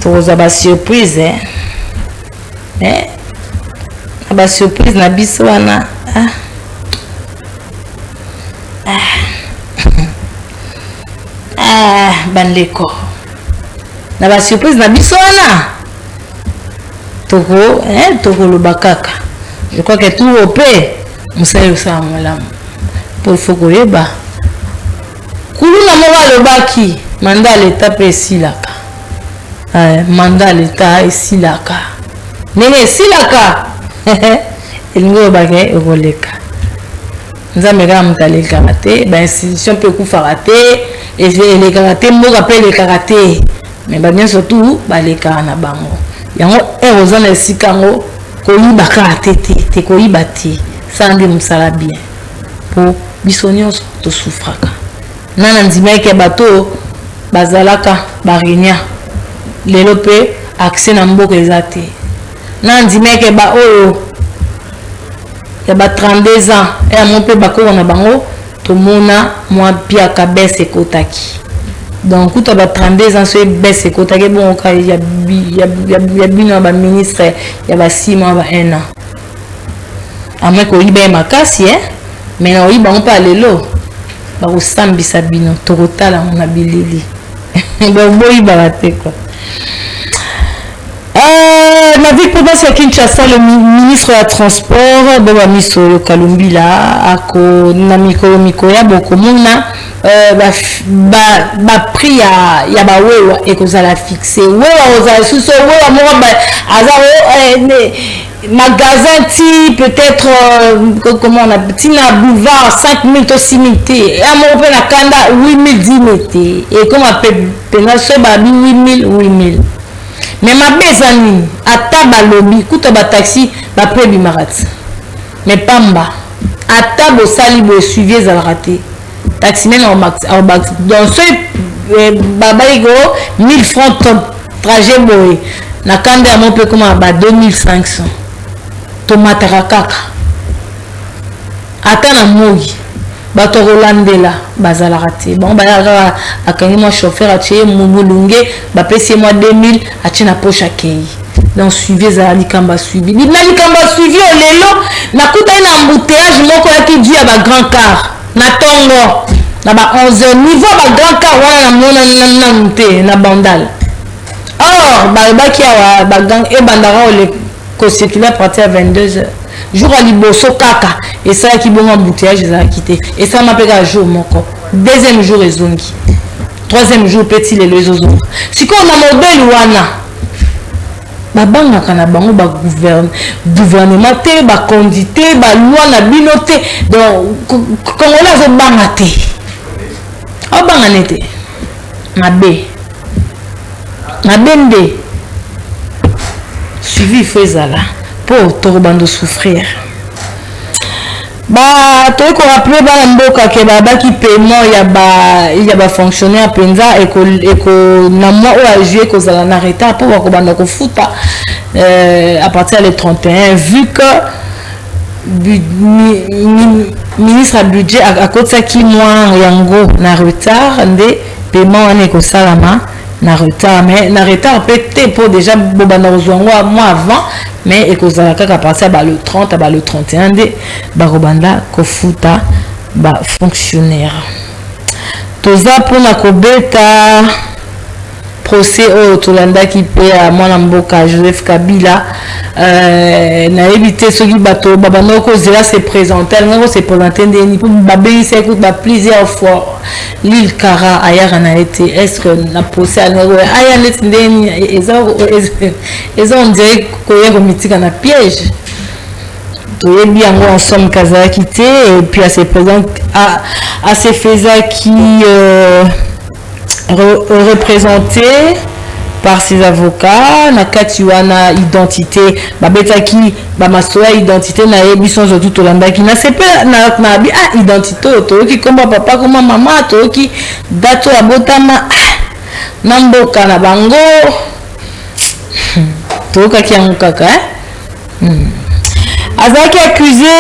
tokozwa basurprise basurprise na biso wana bandeko na basurprise na biso wana tokoloba kaka je crois que tout ope mosali osala malamu po ifo koyeba kulu na moko alobaki manda ya leta mpe esilaka manda ya leta esilaka ndenge esilaka elingi oyobaka ekoleka nzambe kaka moto alekaka te bainstitution mpe ekufaka te elekaka te mboka mpe elekaka te mais ba bien surtout ba leka na bango yango eroza na sikango ko yibaka tete te ko yibati ça ndi musala bien po bisonyos to souffraka nana ndima ke bato bazalaka barenya lelo pe accès na mboko ezate nana ndima ke ba oyo ya ba 32 ans et mon pe bako na bango to mona moi pia ka bese kotaki donc tout ba 32 ans so bese kotaki bon ka ya bino ba ministre ya ba 6 mois ba 1 an amé ko ibe makasi mais na oyiba on pa lelo ba ko sambisa bino to kotala na bilili ba boyi ba te quoi. Ma vie province à Kinshasa, le ministre de la Transport, Baba Miso Kalumbila, ako na mikolo ya bokomona ba prix ya ba wewa ekozala fixé. Wewa ozala suso wewa mo ba azaro magasin ti peut-être comment on a petit na boulevard 5000 to 6000 t et amour pe na kanda 8000 10 et comme appelle pena so ba 8000 mais ma bezani ata balobi kuta ba taxi ba prebi marat mais pamba ata bo sali bo suivi za raté taxi men en max dans ce babaigo 1000 francs trajet boy na kanda mon peu comme ba 2500 tomate rakaka ata na moyi bato rolandela bazala raté bon ba akangi moi chauffeur a tué mulunge ba pesi moi 2000 a tina poche akei donc suivi za likamba suivi na likamba suivi o lelo na kuta na embouteillage moko ya ki dia ba grand car na tongo na ba 11 niveau ba grand car wana na mona na monte na bandal or ba ki a ba gang e bandara o le ko circuler à partir à 22h jour à liboso kaka et ça qui bon embouteillage ça a quitté et ça m'appelle un jour mon corps deuxième jour ezongi troisième jour petit les autres si qu'on a modèle wana ba banga kana bango ba gouvernement te ba condité ba loi na binoté donc congolais zo banga te o banga nete na bende suivi faisala pour tout bando souffrir ba to ko rappeler ba mboka ke baba ki paiement ya ba fonctionnaire penza et ko na moi o agir ko za na retard pour ko banda ko futa à partir le 31 vu que ministre budget à côté qui moi yango na retard ndé paiement ane ko salama na retard mais na retard peut-être pour déjà bobana rozwango mois avant mais ekozala kaka partir ba le 30 ba le 31 de ba robanda ko futa ba fonctionnaire toza pona ko beta procès au Tolanda qui paie à mwana mboka Joseph Kabila na éviter ce qui bateau babano ko zela se présenter ngako se présenter ndeni pour babeli se écoute ba plusieurs fois l'île Kara ayara na été est-ce que na procès à ngako aya net ndeni ils ont dit ko yeko mitika na piège to bien en somme kaza quitté et puis à se présente à ces faisans qui représenté par ses avocats na kati wana identité babetaki ba masoya identité na ebison zo tout Olanda ki na sepe na bi identité to ki komba papa koma mama to ki dato abotama na mboka na bango to ka ki kaka azaki accusé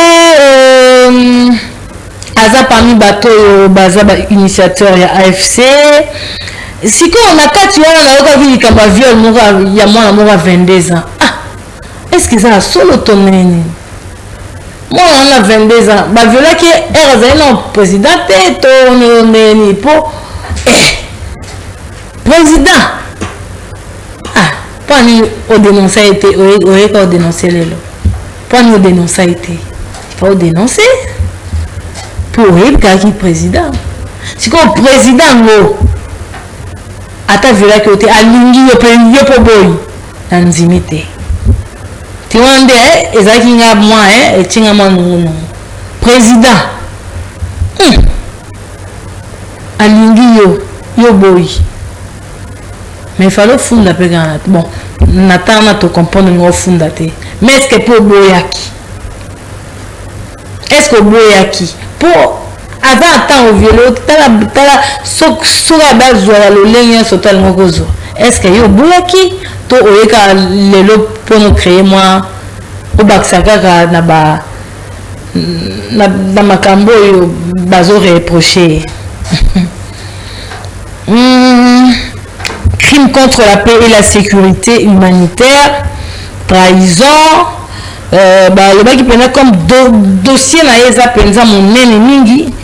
aza parmi bato baza ba initiateur ya AFC siko na kati wana na yoka vili kamba viol moko ya mwana moko 22 ans est-ce que ça solo tonene mwana na 22 ans ba viola ki erza ina président to neni po président pani o dénoncer été o dénoncer lelo pani o dénoncer été il faut dénoncer pour le président. Si comme président, à ta villa qui était aligné au pays, au boy, dans l'intimité. Tu vois, et ça qui a moi, et tu as mon président. Aligné au boy. mais il fallait funda pe gana bon natana to comprendre ngo funda te mais est-ce que pour boyaki est-ce que boyaki pour avant temps au violo tala soka bazwa lo lenya sotal ngozo est-ce que yo boyaki to oyeka lelo pour nous créer moi au baksaka na ba na makambo yo bazo reprocher crime contre la paix et la sécurité humanitaire, trahison, le baki pena comme dossier na yeza penza monene mingi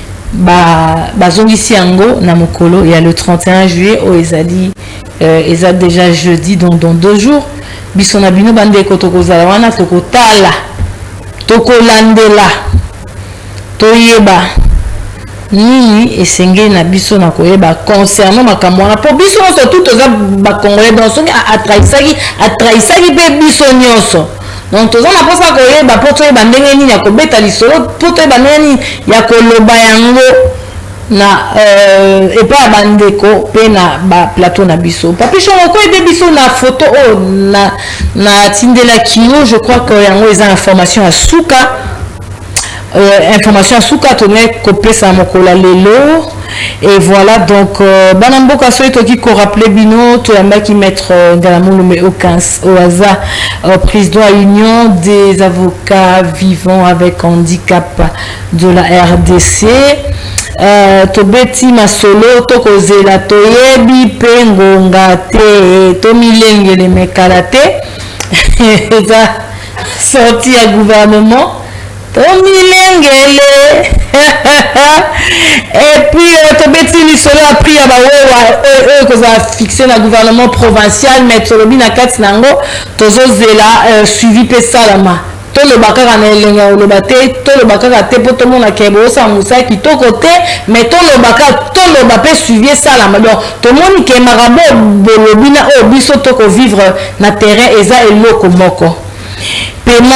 bazongisi yango na mokolo ya le 31 juillet au ezali eza déjà jeudi donc dans 2 jours biso na bino bandeko tokozala wana tokotala tokolandela toyeba nini esengeli na biso na koyeba concernant makambo wana po biso nyonso tout toza bakongolais donc soki atrahisaki mpe biso nyonso donc toza na mposa koyeba po toyeba ndenge nini ya kobeta lisolo po toyeba ndenge nini ya koloba yango na epai ya bandeko mpe na baplateau na biso papishongo koyebe biso na photo oyo na tindelaki yo je crois que yango eza information ya suka information suka tone kopesa mokola lelo et voilà donc banamboka soki toki ko rappeler bino to yambaki maître Ngalamulu mais aucun au hasard président à Union des avocats vivant avec handicap de la RDC tobeti masolo tokozela toyebi pe ngonga te to milengele mekala te eza sorti ya gouvernement Tomilengele et puis tobeti lisolo a pris ya bawewa koza fixé na gouvernement provincial mais tolobi na kati nango tozozela suivi pe salama tolobaka na elenga oloba te tolobaka te po tomona kebo sa musa kitoko te mais toloba pe suivi salama donc tomoni ke marabo bolobi na biso toko vivre na terrain eza eloko moko paiement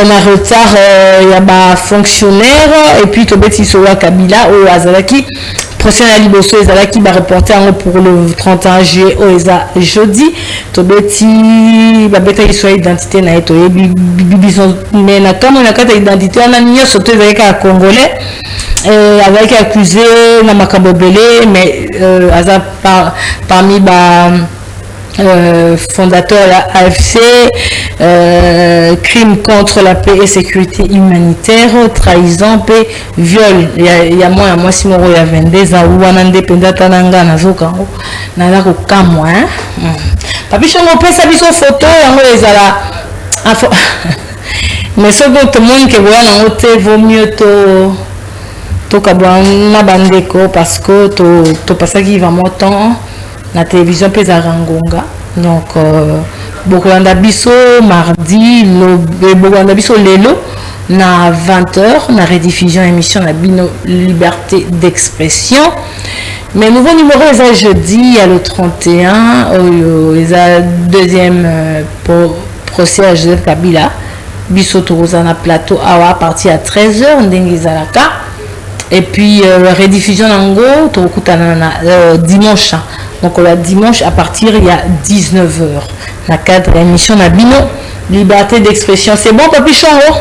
na retard ya ba fonctionnaire et puis tobeti sowa Kabila o azalaki prochain ya liboso ezalaki ba reporter yango pour le 31 juillet o eza jeudi tobeti ba beta iso identité na eto yebi biso mais na kama na kata identité na nyonso to ezalaki ya congolais avec accusé na makambo belé mais aza parmi ba fondateur la AFC, crime contre la paix et sécurité humanitaire, trahison, paix, viol. Il y a moi si mon roya 22 ans ou un indépendant tananga na zokango na la ko kamwa hein. Papi chongo pesa biso photo yango ezala mais ce que tout le monde que voit na hotel vaut mieux to kabwana bandeko parce que to pasaki vraiment temps la télévision peut rangonga donc bokolanda biso mardi bokolanda biso lelo na 20h na rediffusion émission na bino liberté d'expression mais nouveau numéro est jeudi à le 31 eza deuxième procès à Joseph Kabila biso tokoza na plateau awa à partir à 13h ndenge ezalaka et puis rediffusion nango tokutana na dimanche. Donc le dimanche à partir il y a 19h. La cadre émission na bino liberté d'expression. C'est bon papi chongo.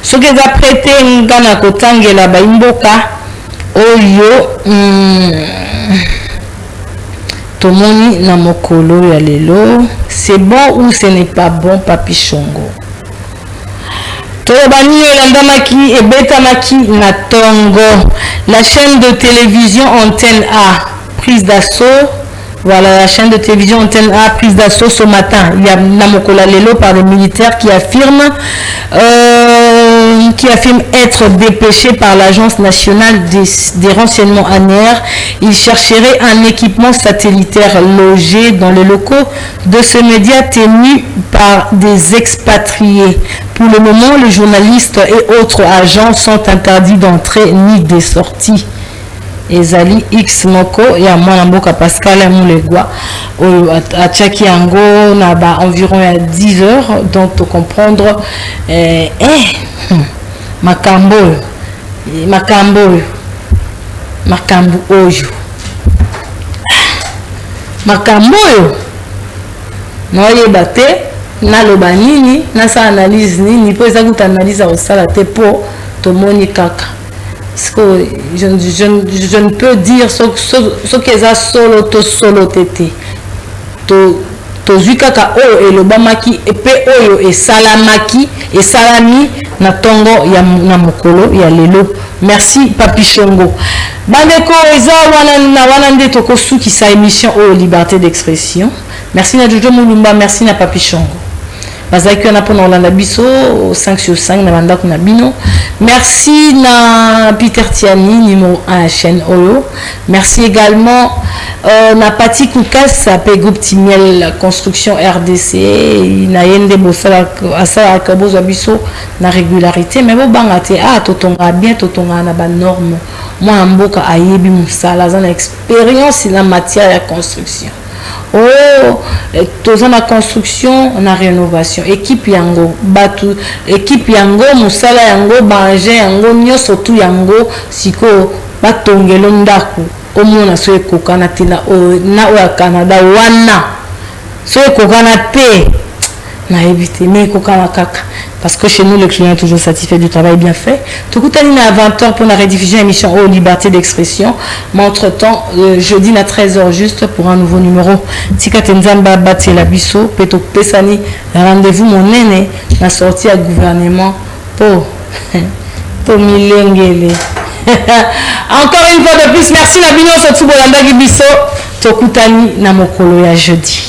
Ce que vous prêté ngana kotangela ba imboka oyo tomoni na mokolo ya lelo. C'est bon ou ce n'est pas bon papi chongo. Tobani landamaki et betamaki na tongo. La chaîne de télévision Antenne A prise d'assaut, voilà la chaîne de télévision Antenne A prise d'assaut ce matin. Il y a Namokola Lelo par les militaires qui affirment être dépêchés par l'Agence nationale des renseignements ANR. Ils chercheraient un équipement satellitaire logé dans les locaux de ce média tenu par des expatriés. Pour le moment, les journalistes et autres agents sont interdits d'entrée ni de sortie. Ezali X moko ya mwana mboka Pascal Amulegwa atchaki yango na ba environ à 10h donc pour comprendre makambo oyo makambo oyo naoyeba te naloba nini nasa analyse nini mpo eza kuta analyse akosala te mpo tomoni kaka je ne peux dire soki eza solo to solo tete tozwi kaka oyo elobamaki epe oyo esalami na ntongo na mokolo ya lelo. Merci Papi Shongo. Bandeko eza wana nde tokosukisa émission oyo liberté d'expression. Merci na Jojo Mulumba, merci na Papi Shongo. Bazaki wana pona Olanda biso 5 sur 5 na bandako na bino. Merci na Peter Tiani numéro 1 à la chaîne Olo. Merci également na Pati Koukas pe groupe Timiel construction RDC na yende bosala asala kabozo biso na régularité mais bo banga te totonga bien totonga na ba norme moi mboka ayebi musala za na expérience na matière de construction. Oh, tous en construction, on a rénovation. Équipe yango, batu, équipe yango, musala yango, bangé yango, nyo surtout yango, siko batongelo ndaku. Omona soye kokana tina o na o Canada wana. Soye kokana te. Na éviter mais kokana kaka. Parce que chez nous, le client est toujours satisfait du travail bien fait. Tout coup, à 20h pour la rediffusion émission aux liberté d'expression. Mais entre-temps, jeudi à 13h juste pour un nouveau numéro. Tika Tenzamba Bati la Bisso, Peto Pesani, rendez-vous mon aîné, la sortie à gouvernement pour Milengele. Encore une fois de plus, merci la Bino Sotubolanda Gibiso, Tokutani Namokolo ya jeudi.